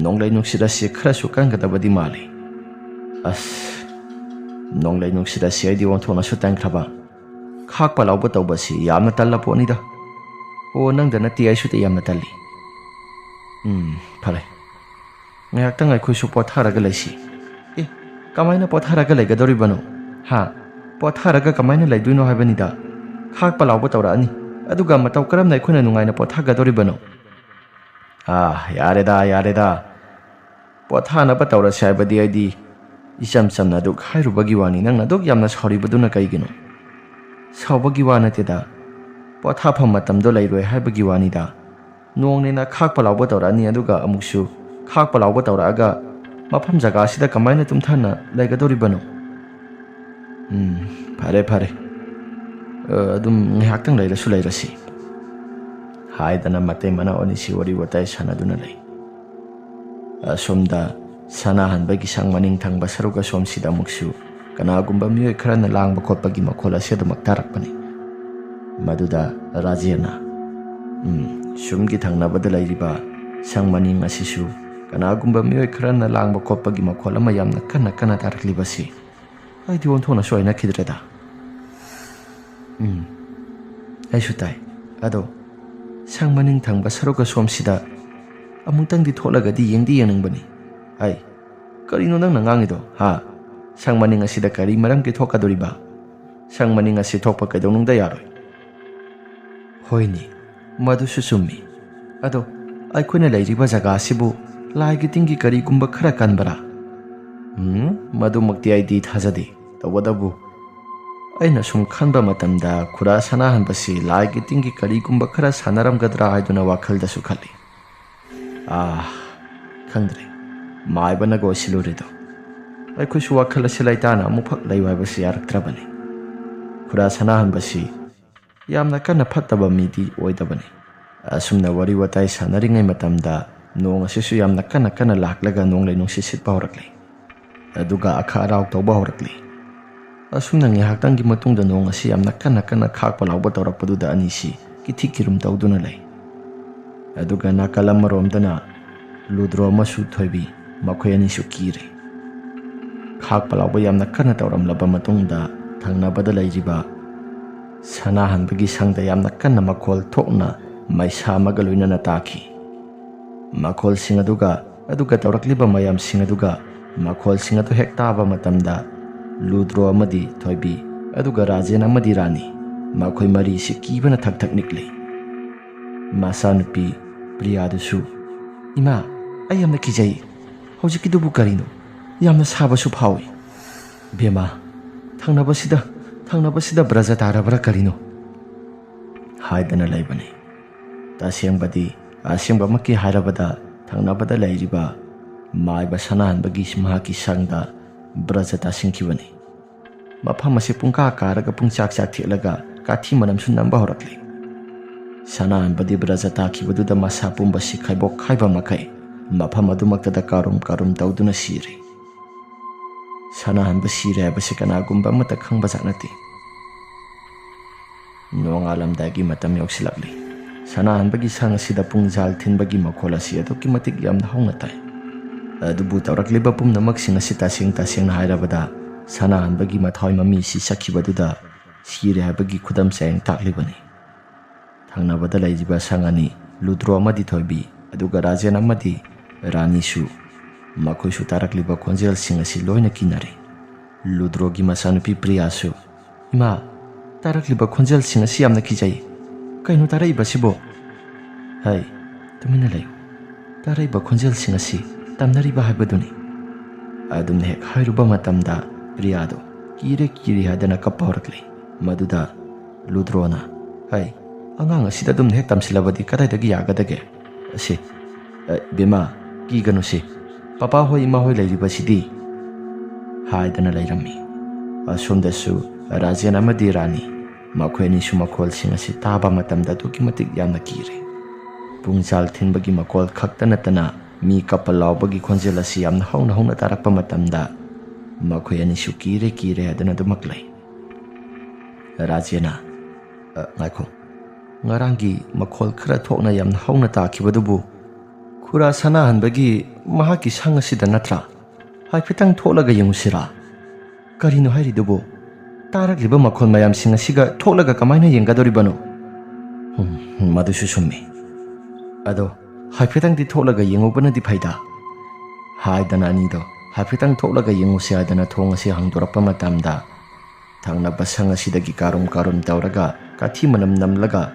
ꯅꯣꯡꯂꯩ ꯅꯨꯡꯁꯤꯠ ꯑꯁꯤ ꯈꯔꯁꯨ ꯀꯟꯒꯗꯕꯗꯤ ꯃꯥꯜꯂꯤ. ꯅꯣꯡꯂꯩ ꯅꯨꯡꯁꯤꯠ ꯑꯁꯤ ꯑꯩꯗꯤ ꯑꯣꯟꯊꯣꯛꯅꯁꯨ ꯇꯟꯈ꯭ꯔꯕ. ꯈꯥꯛꯄ ꯂꯥꯎꯕ ꯇꯧꯕꯁꯤ ꯌꯥꯝꯅ ꯇꯜꯂ ꯄꯣꯠꯅꯤꯗ. "ꯑꯣ, ꯅꯪꯗ ꯅꯠꯇꯦ, ꯑꯩꯁꯨ ꯌꯥꯝꯅ ꯇꯜꯂꯤ." "ꯐꯔꯦ, ngayaktang aikoisu potharaga laisi. Kamaina potharaga laigadoribano? Ha, potharaga kamaina laiduino haibanida. Khakpa lauba taurani. Aduga matau karamna aikoina nungaina pothagadoribano? Yareda. Pothanaba taurasi haibadi aidi isam samna duk hairubagi wani nangna duk yamna sauribaduna kaigino. Saubagi wa nateda. Pothafam matamdo lairoi haibagi wanida. Nongnena khakpa lauba taurani aduga amuksu khakpa lauba tauraga mafam jaga asida kamaina tumthana laigadoribano? Fare. Adum ngayaktang lairasu lairasi. Haidana matay mana onisi wari watai sanaduna lai. Asomda sanahanbagi sang maning thangba saruga somsida muksu kanagumba miyoi kharana langba khotpagi makhol ase adumak tarakpani. Maduda Rajena sumgi thangnabada lairiba sang maning asisu kanagumba miyoi kharana langba khotpagi makhol ama yamna kana taraklibasi aidi onthona soina khidreda. Aisu tai ado sang maning thangba saruga somsida amutang di tholagadi yengdi yeningbani. Ai karino nang nangangido ha sang maning asida kari maram ki thokadoriba sang maning asi thokpa kaidonungda yaroi. Hoini madu susumi ado aikhoina lairiba jaga asibu laigi tingi kari gumba khara kanbara. Madu makti aidi thajadi tawadabu aina sum khanba matamda khura sanahanbasi laigi tingi kari gumba khara sanaramgadra haiduna wakhalda su khali. Khangdre maibana go silurido aikhoisu wakhal asilaitana amufak laiwaibasi yaraktrabani. Khura sanahanbasi yamna kana phattaba midi oidabani. Asumna wari watai sanaringai matamda nong asisu yamna kana laklaga nong lai nungsi sitpa horakli. Aduga akha arau tawba horakli. Asumna ngihaktangi matungda nong asi yamna kana khakpa lauba tawrakpaduda anisi kithi kirum tawduna lai. Aduga nakalam maromdana Ludro amasu thoibi makhoi anisu kire. Khakpa lauba yamna kana tawramlaba matungda thangnabada lairiba sanahanbagi sangda yamna kana makhol thokna maisa amaga loinana taki. Makhol sing aduga tawrakliba mayam sing aduga makhol sing adu hek taba matamda Ludro amadi thoibi aduga Rajena amadi Rani makhoi mari si kibana thak nikli. Masanupi Priyadusu Ima ai yamna kijai haujikidubu karino yamna sabasu phawi. Bema thangnabasida braja tarabra karino haidana laibani. Tasengbadi asengba makki hairabada thangnabada lairiba maiba sanahanbagi simhaki sangda braja tasingkibani. Mafam ase pungka karaga pungchak thelaga kathi manam sunnamba horakli. Sanahanbadi braja takibaduda masa pumbasi khaibok khaiba makai mafam adumaktada karum tawduna siri. Sanahanba sire haibasi kanagumba amata khangba jaknati. Nongalamdagi matam yausilakli. Sanahanbagi sang asida pungjal thinbagi makhol asi aduki matik yamna hongna tai. Adubu tawrakliba pumnamak sing asi tasengna hairabada sanahanbagi mathoi mami si sakhibaduda sire haibagi khudam sayang taklibani. Thangnabada laijiba sangani Ludro amadi thoibi aduga Rajena amadi Rani su makhoisu tarakliba khonjel sing asi loina kinare. Ludro gi masanupi Priya su Ima tarakliba khonjel sing asi yamna kijai kaino taraiba sibo. Hai tumina layu taraiba khonjel sing asi tamnariba haibaduni. Adumna hek hairuba matamda Priyado kire hadana kappa horakli. Maduda Ludrona hai angang asida dumna hek tamsilabadi kadaidagi yagadage asi bema kigano si papa hoi ima hoi lairibasidi haidana lairami. Asomdasu Rajena amadi Rani makhoi anisu makhol sing asi taba matamda duki matik yamna kire. Pungjal thinbagi makhol khakta natana mi kapal laubagi khonjel asi yamna hongna tarakpa matamda makhoi anisu kire hadana dumaklai. Rajena ngaikho ngarangi makhol khara thokna yamna hongna takibadubu khura sanahanbagi mahaki sang asida natra haifetang tholaga yengusira karino hairidubu tarakliba makhol mayam sing asiga tholaga kamaina yengadoribano. Madusu summi ado haifetang di tholaga yengobana di phaida haidana anido hafitang thoklaga yengusi haidana thong asi hangdorappa matamda thangna sang asidagi karum tauraga kathi manam namlaga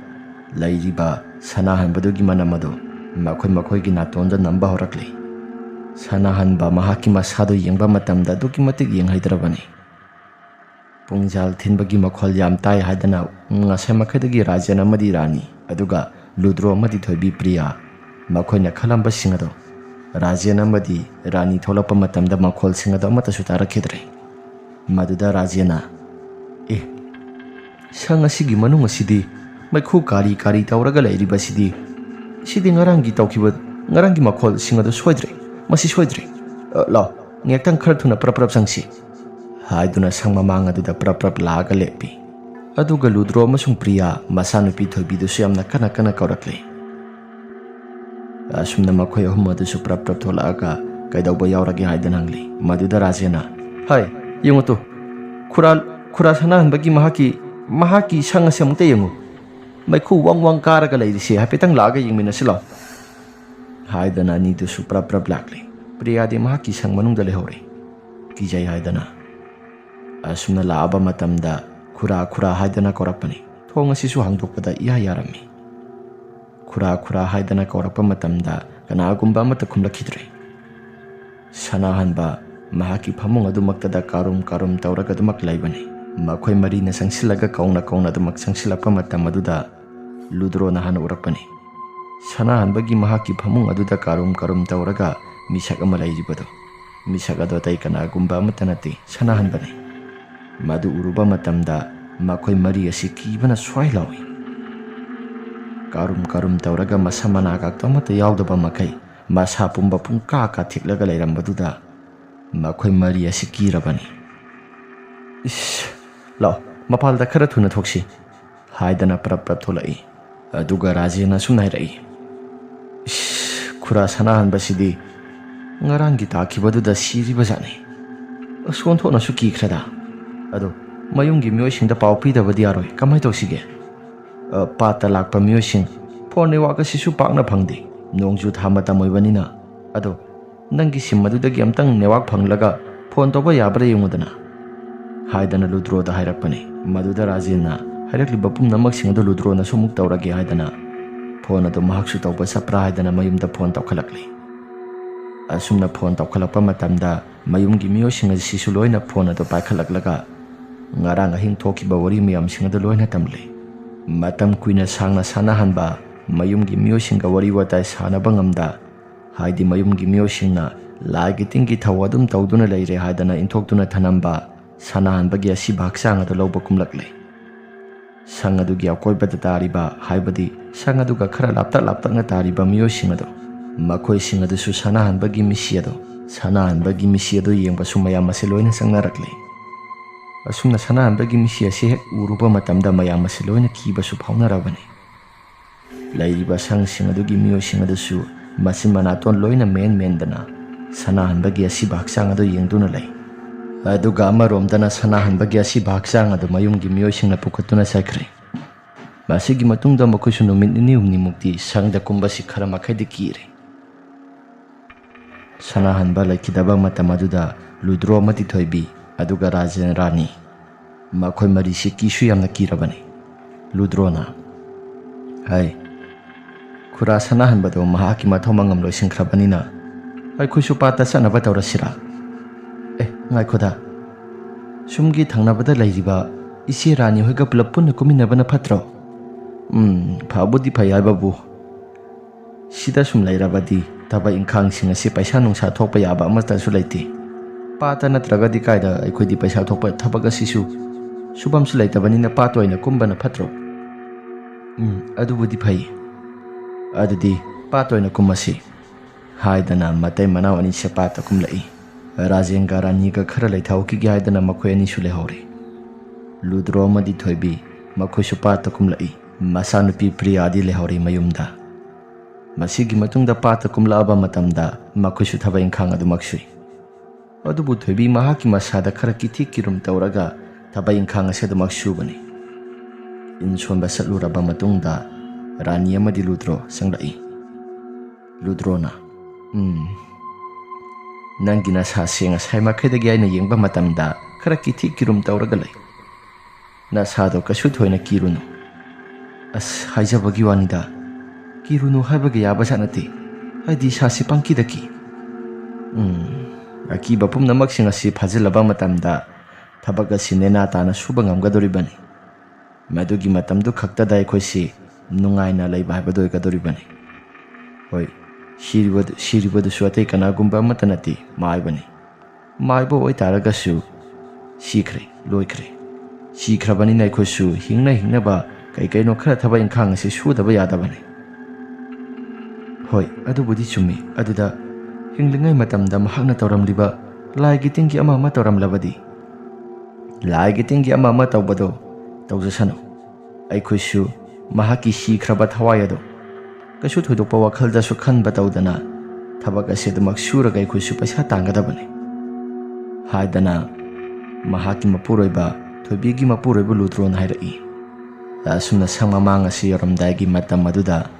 lairiba sanahanbadugi manamado makhoi natonda namba horakli sanahanba mahaki masado yengba matamda duki matik yenghaidrabani pungjal thinbagi makhol yam tai haidana ngasai makhadagi rajana madi rani aduga ludro madi thoibi priya makhoina khalamba singado rajana madi rani tholapa matamda makhol singado mata sutara khidre maduda rajana sang asigi manung asidi maikhu kari tauraga lairiba sidi ngarangi tawkiba ngarangi makhol singado soidre masi soidre la ngektang khar thuna prap sangsi haiduna sang mamang aduda prap laga lepi aduga ludro amasung priya masanupi thoibi du suyamna kana kaurakle asumna makhoi ahum adu su prap tholaga kaidawba yauragi haidan hangli maduda rajena hai yungutu khura sana hanbagi mahaki sang asamte yengu maikhu wang karaga lairisi hapetang laga yingmina silo haidana ni du su prap lakle priya de mahaki sang manungda lehore kijai haidana asumna laaba matamda khura haidana korapani thong asisu hangdokpada iya yarami khura haidana korappa matamda kanagumba amata khumlakhidre sanahanba mahaki phamung adumaktada karum tauraga dumak laibani makhoi marina sangsilaga kauna dumak sangsilappa matam aduda ludro na hana urakpani sanahanbagi mahaki phamung aduda karum tauraga misak ama lairibado misak ado tai kanagumba amata nate sanahanbani madu uruba matamda makhoi mari asi kibana swai lawi karum tauraga masamana gakto amata yaudaba makai masa pumba pungka ka thiklaga lairambaduda makhoi mari asi kirabani lao mapalda khara thuna thoksi haidana prap tholai aduga rajena sumnairai khura sanahan basidi ngarangi takibaduda siribajani sonthona su kikrada ado mayunggi myoisingda pau pidabadi aroi kamai tawsige pata lakpa myoising phone network asisu pakna phangde nongju thamata moibanina ado nangi simadudagi amtang network phanglaga phone toba yabra yengudana haidana ludro da hairakpani maduda rajena hairakliba pumnamak singado ludro na sumuk tawrage haidana phone ado mahaksu tawba sapra haidana mayumda phone tawkhalakli asumna phone tawkhalakpa matamda mayumgi myoising asisu loina phone ado paikhalaklaga ngarang ahing thokiba wari miyam singado loina tamle matam kuina sangna sanahanba mayumgi myoisingga wari watai sanaba ngamda haidi mayumgi myoisingna laigi tingi thawadum tawduna leire haidana inthokduna thanamba sanahanbagi asi baksang ado lawba kumlakle sangadugi akoibada tariba haibadi sangaduga khara laptak na tariba myoising ado makhoi sing adu su sanahanbagi misi ado yengba sumaya maseloina sangnarakle asumna sanahanbagi misi asi hek uruba matamda mayam maseloina kiba su phaunarabani lairiba sangsing adugi myoising adu su masin manaton loina mendana sanahanbagi asi baksang ado yengduna lei aduga amaromdana sanahanbagi asi baksang ado mayumgi myoisingna pukatuna saikre masigi matungda makhoisu numit nini humni mukti sangda kumbasi khara makhaidi kire sanahanba laikidaba matam aduda ludro amati thoibi aduga rajan rani makhoi mari si kisu yamna kirabani ludrona hai khura sanahanbado mahaki mathomangam loisingkhrabanina aikhuisu pata sanaba tawrasira ngaikhoda sumgi thangnabada lairiba isi rani hoiga pulap punna kuminabana phatro phabudi phayai babu sida sum lairabadi taba ingkhang sing asi paisa nungsa thokpa yaba amata su leiti pata natraga di kaida aikhodi paisa thokpa thabaga sisu subam su leitabanina patoina kumbana phatro adubudi phai adudi patoina kumasi haidana matai manaw ani se pata kumlai rajenga rani ga khara leithau ki haidana makhoi ani su lehore ludro madi thoibi makhoi su pata kumlai masanupi priyadi lehore mayumda masigi matungda pata kumlaba matamda makhoi su thaba ingkhang adu maksui adubu thoibi mahaki masada khara kithi kirum tawraga thaba ingkhang ase adu maksubani inchomba saluraba matungda rani amadi ludro sanglai ludrona Nangi nasase ngasay makhaydagi ayna yengba matamda khara kithi kirum tawraga lay. Nasado kasu thoina kirunu. As haijabagi wanida. Kirunu haibagi yaba sanati. Haidi sasi pangkidaki. Akiba pumnamak singasi phajilaba matamda thabak asi nena tana suba ngamgadoribani. Madugi matamdu khaktada aikoisi nungaina laiba haibado ikadoribani. Hoi, shiribadu suatei kanagumba matanati maibani. Maibo oitaragasu sikre, loikre. Sikrabani na aikoisu hingna ba kaino khara thaba inkhang asi sudaba yadabani. Hoi, adubudi chumi aduda hinglingai matamda mahakna tawramliba lai gitingi ama tawramlabadi. Lai gitingi ama tawbado tawjasano. Aikoisu mahaki sikraba thawayado. Kasu thoidokpa wakhaldasu khanba tawdana thabak asidamak suraga aikoisu paisa tanggadabani. Haidana mahaki mapuroiba thoibigi mapuroiba Ludron hairai. Asumna sangmamang asi yaramdaigi matam maduda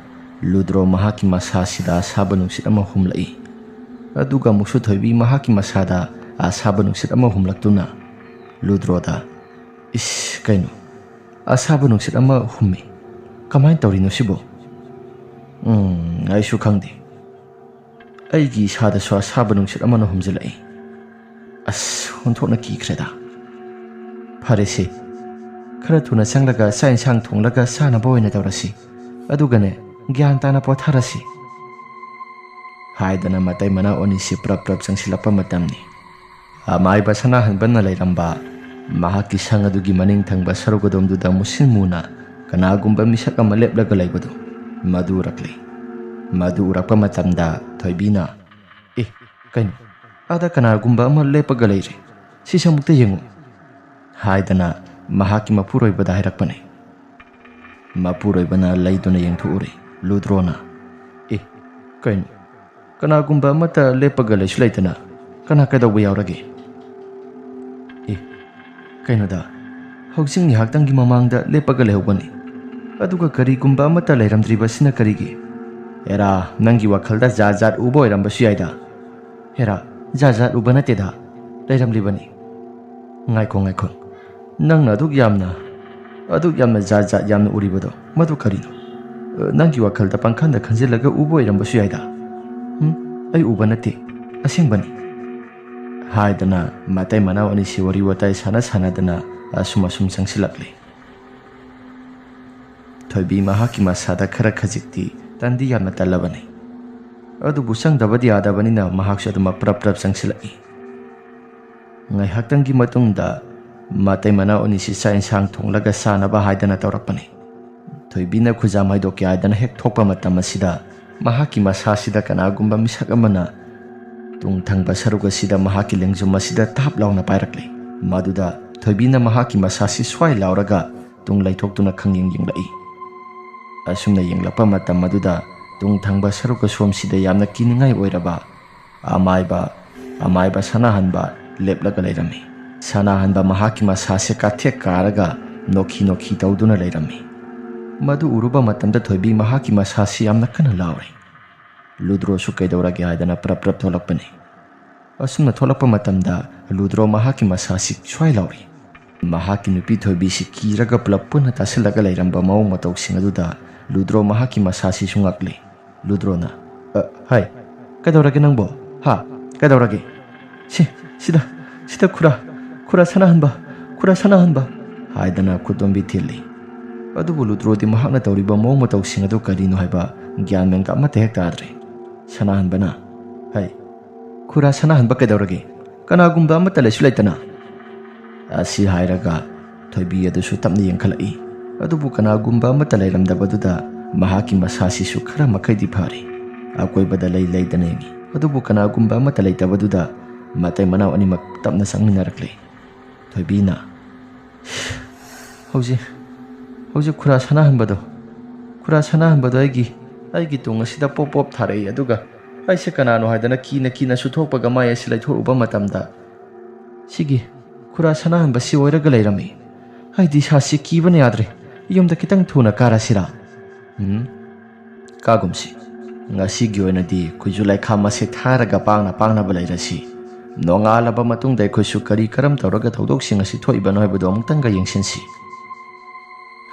Ludro mahaki masasida asaba nungsit ama humlai. Aduga musu thoibi mahaki masada asaba nungsit ama humlaktuna. Ludroda is kaino asaba nungsit ama hummi. Kamain tawrino sibo? Aisu khangdi. Aigi sada so asaba nungsit ama na humjilai. As honthokna kikreda. Faresi. Khara thuna changlaga sa insang thonglaga sana boina tawrasi. Adugane gyan tana potharasi. Haidana matai mana onisi prap changsilapa matamni. Amai basana hanbanna lairamba mahaki sangadugi maning thangba sarugodomduda musinmuna kanagumba misak ama leplaga laibado madu urakle. Madu urakpa matamda thoibina kaino ada kanagumba ama lepaga laire sisamukta yengu. Haidana mahaki mapuroibada hairakpane. Mapuroibana laiduna yengthuure Ludrona kaino kanagumba amata lepaga laisu laitana kana kadawba yaurage. Kainoda housing ni haktangi mamangda lepaga lehubani. Aduga karigumba amata lairamdribasina karigi. Era nangi wakhalda jajat ubo irambasu yaida. Hera jajat uba nateda lairamlibani. Ngaiko nangna aduk yamna jajat yamna uribado madu karino. Nangi wakhalda pangkhanda khanjilaga ubo irambasu yaida. Ai uba nate asingbani. Haidana matai manaw ani si wari watai sanadana asum changsilakle. Thoibi mahaki masada khara khajikti tandi yamna talabani. Adubu sangdabadi adabani na mahaksu aduma prap changsilai. Ngai haktangi matungda matai manaw ani si sa insang thonglaga sanaba haidana tawrakpani. Thoibi na khujamai doki aidana hek thokpa matam asida mahaki masasida kanagumba misak amana tung thangba saruga sida mahaki lengjum masida tap launa pairakle. Maduda thoibina mahaki masasi swai lauraga tung laithoktuna khangyeng yenglai. Asumna yenglapa matam maduda tung thangba saruga somsida yamna kiningai oiraba amaiba sanahanba leplaga lairami. Sanahanba mahaki masase kathek karaga nokhi tawduna lairami. Madu uruba matamda thoibi mahaki masasi yamna kana laure. Ludro su kaidawrage haidana prap tholakpani. Asumna tholakpa matamda Ludro mahaki masasi swai lauri. Mahaki nupi thoibi si kiraga plapuna tasilaga lairamba maung matawsing aduda Ludro mahaki masasi sungakli. Ludrona hai kaidawrage nangbo ha kaidawrage sida kura sanahanba haidana kutombi thili. Adubu Ludro di mahakna tawriba maung matawsing adu karino haiba gyan mengka amata hek tadre. Sanahanbana hai kura sanahanba kaidawrage kanagumba amata laisu laitana. Asi hairaga thoibi adusu tapna yengkhalai. Adubu kanagumba amata lairamdabaduda mahaki masasisu khara makhaidi phare. Akoibada laidana yengi. Adubu kanagumba amata laitabaduda matai manaw animak tapna sangminarakle. Thoibina hauji kura sanahanbado aigi tung asida pop tharei aduga aise kanano haidana kina suthokpaga mai asi laithoruba matamda sigi kura sanahanba si oiraga lairami. Haidi sasi kibana yadre yumda kitang thuna karasira. Kagumsi Ngasigi oinadi kuju laikha mase tharaga pangna leirasi. Nongalaba matungda aikoisu kari karam tawraga thaudoksing asi thoibano haibado amungtanga yengsinsi.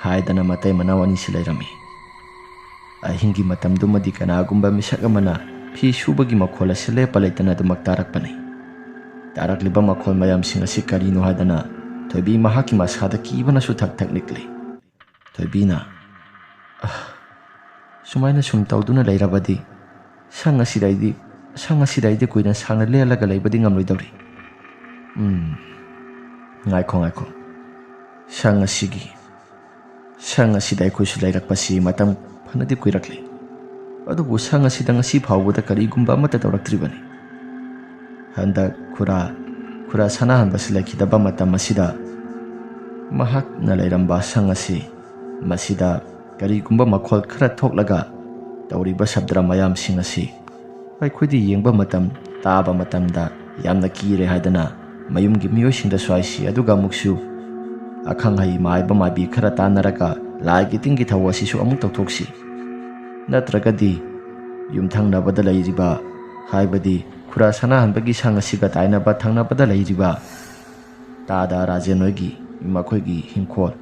Haidana matai manaw anisi leirami. Ahingi matamdumadi kanagumba misak amana fi subagi makhol asi lepa leitana dumak tarakpani. Tarakliba makhol mayamsing asi karino haidana thoibi mahaki masada kibanasu thak nikli. Thoibina sumaina sum tawduna leirabadi sang asidaidi kuina sangna lelaga leibadi ngamloidawri. Ngaiko sang asida aikoisu leirakpasi matam fanadi kuirakli. Adubu sang asida ngasi phawbada karigumba amata tawraktribani. Handa kura sanahanbasi laikidaba matam asida mahakna leiramba sang asi masida karigumba makhol khara thoklaga tawriba sabdra mayamsing asi aikoidi yengba matam taba matamda yamna kire haidana mayumgi miyoisingda swaisi aduga muksu akhanghai maiba mabi khara tanaraga laigi tingi thawa sisu amuk tawthoksi natragadi yumthangnabada leiriba haibadi khura sanahanbagi sang asiga tainaba thangnabada leiriba tada rajenoigi makoigi hingkhol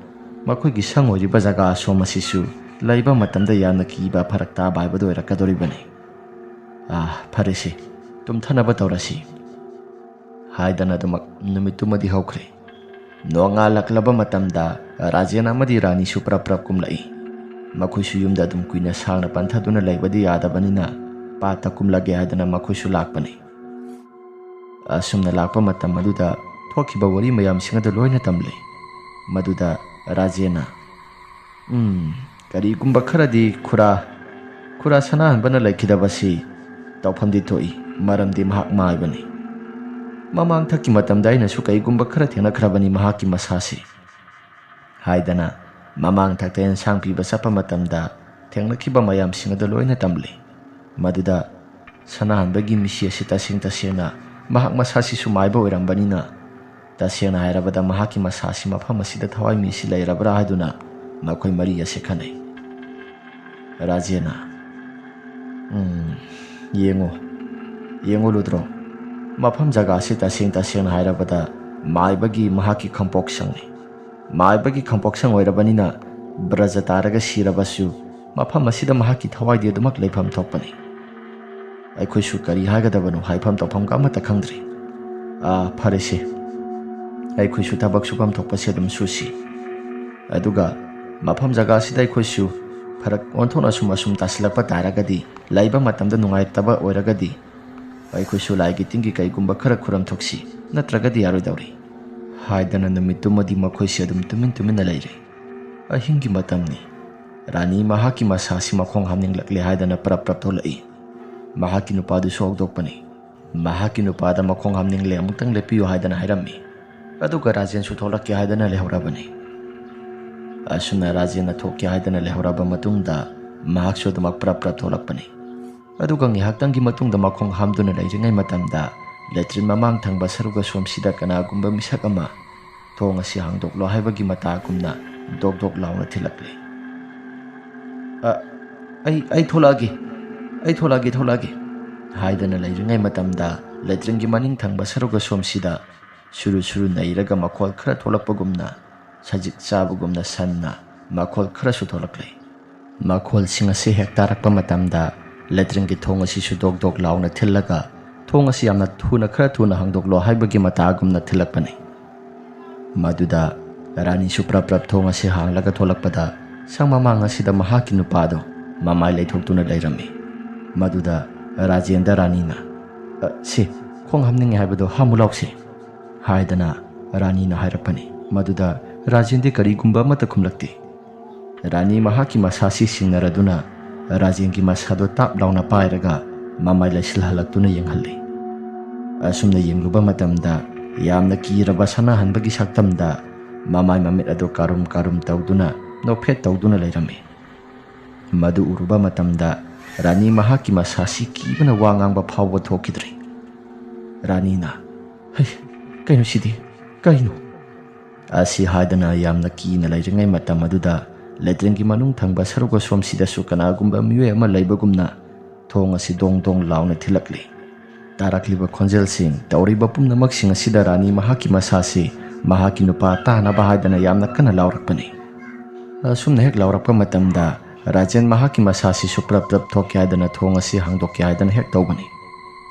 makoigi sang oiriba jaga somasisu laiba matamda yamna kiba pharakta baibado irakadoribani. Farisi tumthanaba tawrasi haidana dumak numitumadi hawkhre. Nongalakhlaba matamda Rajena amadi Rani su prap kumlai. Makoisu yumda dum kuina sangna panthaduna leibadi yadabanina pata kumlage haidana makoisu lakpani. Asumna lakpa matam maduda thokiba wari mayam singada loina tamle. Maduda Rajena karigumba kharadi khura sanahanbana laikidabasi tawfamdi thoi maramdi mahak maibani. Mamang thaki matamda ainasu kaigumba khara thengnakrabani mahaki masasi. Haidana mamang thakta ensang piba sapa matamda thengnakiba mayamsingada loina tamli. Maduda sanahanbagi misi asi tasengna mahak masasi sumaiba oirambanina tasengna hairabada mahaki masasi mafam asida thawai misi leirabra haiduna makhoi mari ase khanai. Rajena yengo ludro mafam jaga asi tasengna hairabada maibagi mahaki khampok sangni. Maibagi khampok sang oirabanina braja taraga sirabasu mafam asida mahaki thawai di adumak leifam thokpani. Aikoisu kari hagadabanu haifam tawfam ka amata khangdri. Farisi aikoisu tabak supam thokpasi adum susi. Aduga mafam jaga asida aikoisu farak onthona sum tasilakpa taragadi laiba matamda nungaitaba oiragadi aikoisu laigi tingi kaigumba khara khuram thoksi natragadi yaroidawri. Haidana numitumadi makhoisi adum tuminna leire. Ahingi matamni Rani mahaki masasi makhong hamninglakle haidana prap tholai. Mahaki nupadu sogdokpani. Mahaki nupada makhong hamningle amutang lepiyo haidana hairami. Aduga Rajen su tholakki haidana lehorabani. Asuna Rajen na thokki haidana lehoraba matungda mahaksu adumak prap tholakpani. Aduga ngihaktangi matungda makhong hamduna leiringai matamda letrin mamang thangba saruga somsida kanagumba misak ama thong asi hangdoklo haibagi matagumna dok launa thilakle. Ai tholage haidana leiringai matamda letringi maning thangba saruga somsida suru nairaga makhol khara tholakpagumna sajik chabagumna sanna makhol khara su tholakle. Makhol singa se hektarakpa matamda letringi thong asi su dok launa thilaga thong asi amna thuna khara thuna hangdoklo haibagi matagumna thilakpani. Maduda Rani su prap thong asi hanglaga tholakpada sangmamang asida mahaki nupado mamai leithoktuna leirami. Maduda Rajenda Ranina si khong hamningi haibado hamulaukse haidana Ranina hairapani. Maduda Rajendi karigumba amata khumlakti. Rani mahaki masasi singnaraduna Rajengi masado tap launa pairaga mamai laisilhalaktuna yenghalli. Asumna yengluba matamda yamna kiraba sanahanbagi saktamda mamai mamit ado karum tawduna nophet tawduna leirami. Madu uruba matamda Rani mahaki masasi kibana wangangba phawba thokidri. Ranina kaino sidi kaino asi haidana yamna kina leiringai matam aduda letrengi manung thangba saruga somsida su kanagumba miwe ama leibagumna thong asi dong dong launa thilakli. Tarakliba khonjelsing tauriba pumnamaksing asida rani mahaki masasi mahaki nupa tanaba haidana yamna kana laurakpani. Asumna hek laurakpa matamda Rajen mahaki masasi suprap prap thoki haidana thong asi hangdoki haidana hek tawbani.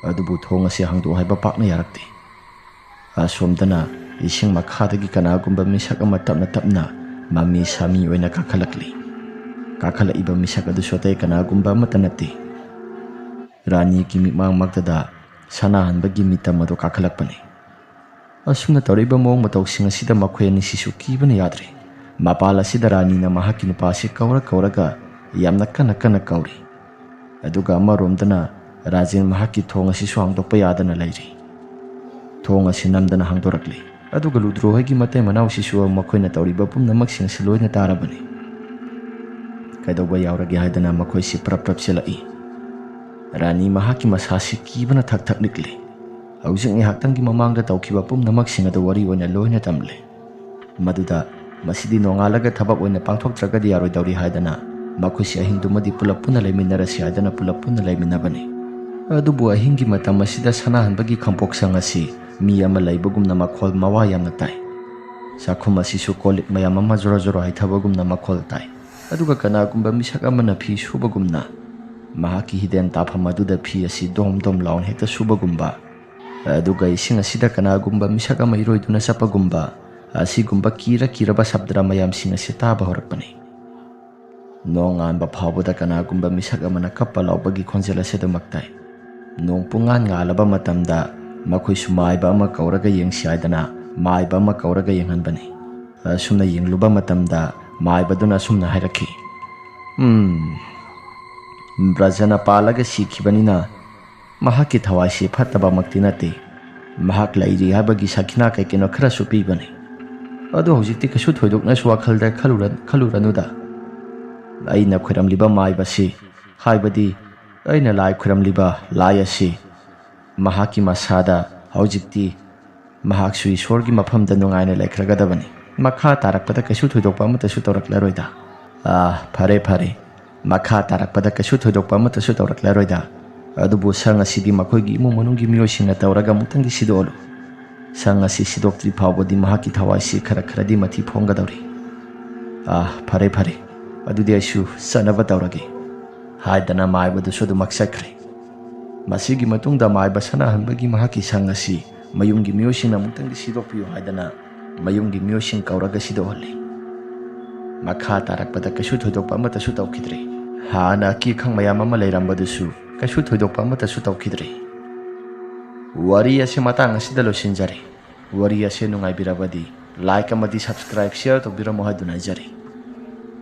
Adubu thong asi hangdo haiba pakna yarakti. Asomdana ising makhadagi kanagumba misak ama tapna mami sami oina kakhalakli. Kakhala iba misak adu sotay kanagumba matanati. Rani ki mimang magdada sanahan bagi mitam adu kakhalakpani. Asumna tawriba mong matawsing asida makhwe ni sisuki bani yadri. Mapala sida rani na mahaki nupasi kauraga yamna kana kauri. Aduga amaromdana Rajen mahaki thong asi hangdokpa yadana lairi. Thong asi namdana hangdorakli. Aduga ludro hagi matay manaw sisu makoy na tawriba pumnamaksing siloy na tarabani. Kaidawba yauragi haidana makoy si prap silai. Rani mahaki masasi kiba na thak nikli. Hausing ihaktang mamangda tawkiba pumnamaksing adu wari oina loy na tamli. Maduda masidi nongalaga thabak oina pangthok tragadi yaroy dawri haidana makoy si ahingdumadi pulap puna laiminarasi haidana pulap puna laiminabani. Adubu ahingi matam asida sanahan bagi kampoksang asi mi ama laibagumna makhol mawa yamna tai. Sakhum asisu kolik mayam ama zora haithabagumna makhol tai. Aduga kanagumba misak ama na phi subagumna mahaki hiden tapham aduda phi asi dom laun hekta subagumba. Aduga ising asida kanagumba misak ama iroiduna sapagumba asigumba kiraba sabdra mayam sing asi taba horakpani. Nongan ba phawbada kanagumba misak ama na kapalaw bagi khonjela sedamaktai. Nong pungan nga alaba matamda makoy sumaiba ama kauraga yengsi haidana maiba ama kauraga yenghanbani. Sumna yengluba matamda maiba duna sumna hairaki. Brajana palaga sikhibanina mahaki thawasi phataba makti nate. Mahak lairi habagi sakina kai keno khara supibani. Adu hojikti kasu thoidokna swakhalda khaluranuda. Aina khwiramliba maiba si haibadi aina lai khwiramliba lai asi mahaki masada hojikti mahak sui sorgi mafamda nungaina laikhragadabani. Makha tarakpada kasu thoidokpa amatasu tawraklaroida. Phare makha tarakpada kasu thoidokpa amatasu tawraklaroida. Adubu sang asidi makoygi imung manunggi miyosingna tawraga mutangdi sidolu. Sang asi sidoktri phawbadi mahaki thawasi khara di mathi phonggadawri. Phare adudi aisu sanaba tawrage haidana maibadu sodu maksakre. Masigi matungda maiba sanahanbagi mahaki sang asi mayunggi miyosingna mutangdi sidokpiyo haidana mayunggi miyosing kauraga sidoholi. Makha tarakpada kasu thoidokpa amatasu tawkhidre. Hana ki khang mayam ama leirambadusu kasu thoidokpa amatasu tawkhidre. Wari ase matang asida losinjare. Wari ase nungaibirabadi like amadi subscribe share tawbiramo haduna jare.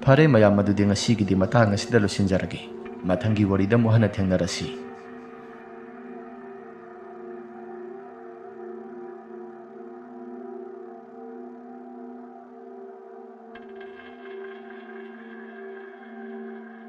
Phare mayam adudi ngasigi di matang asida losinjarage. Mathangi warida mo hana thengnarasi.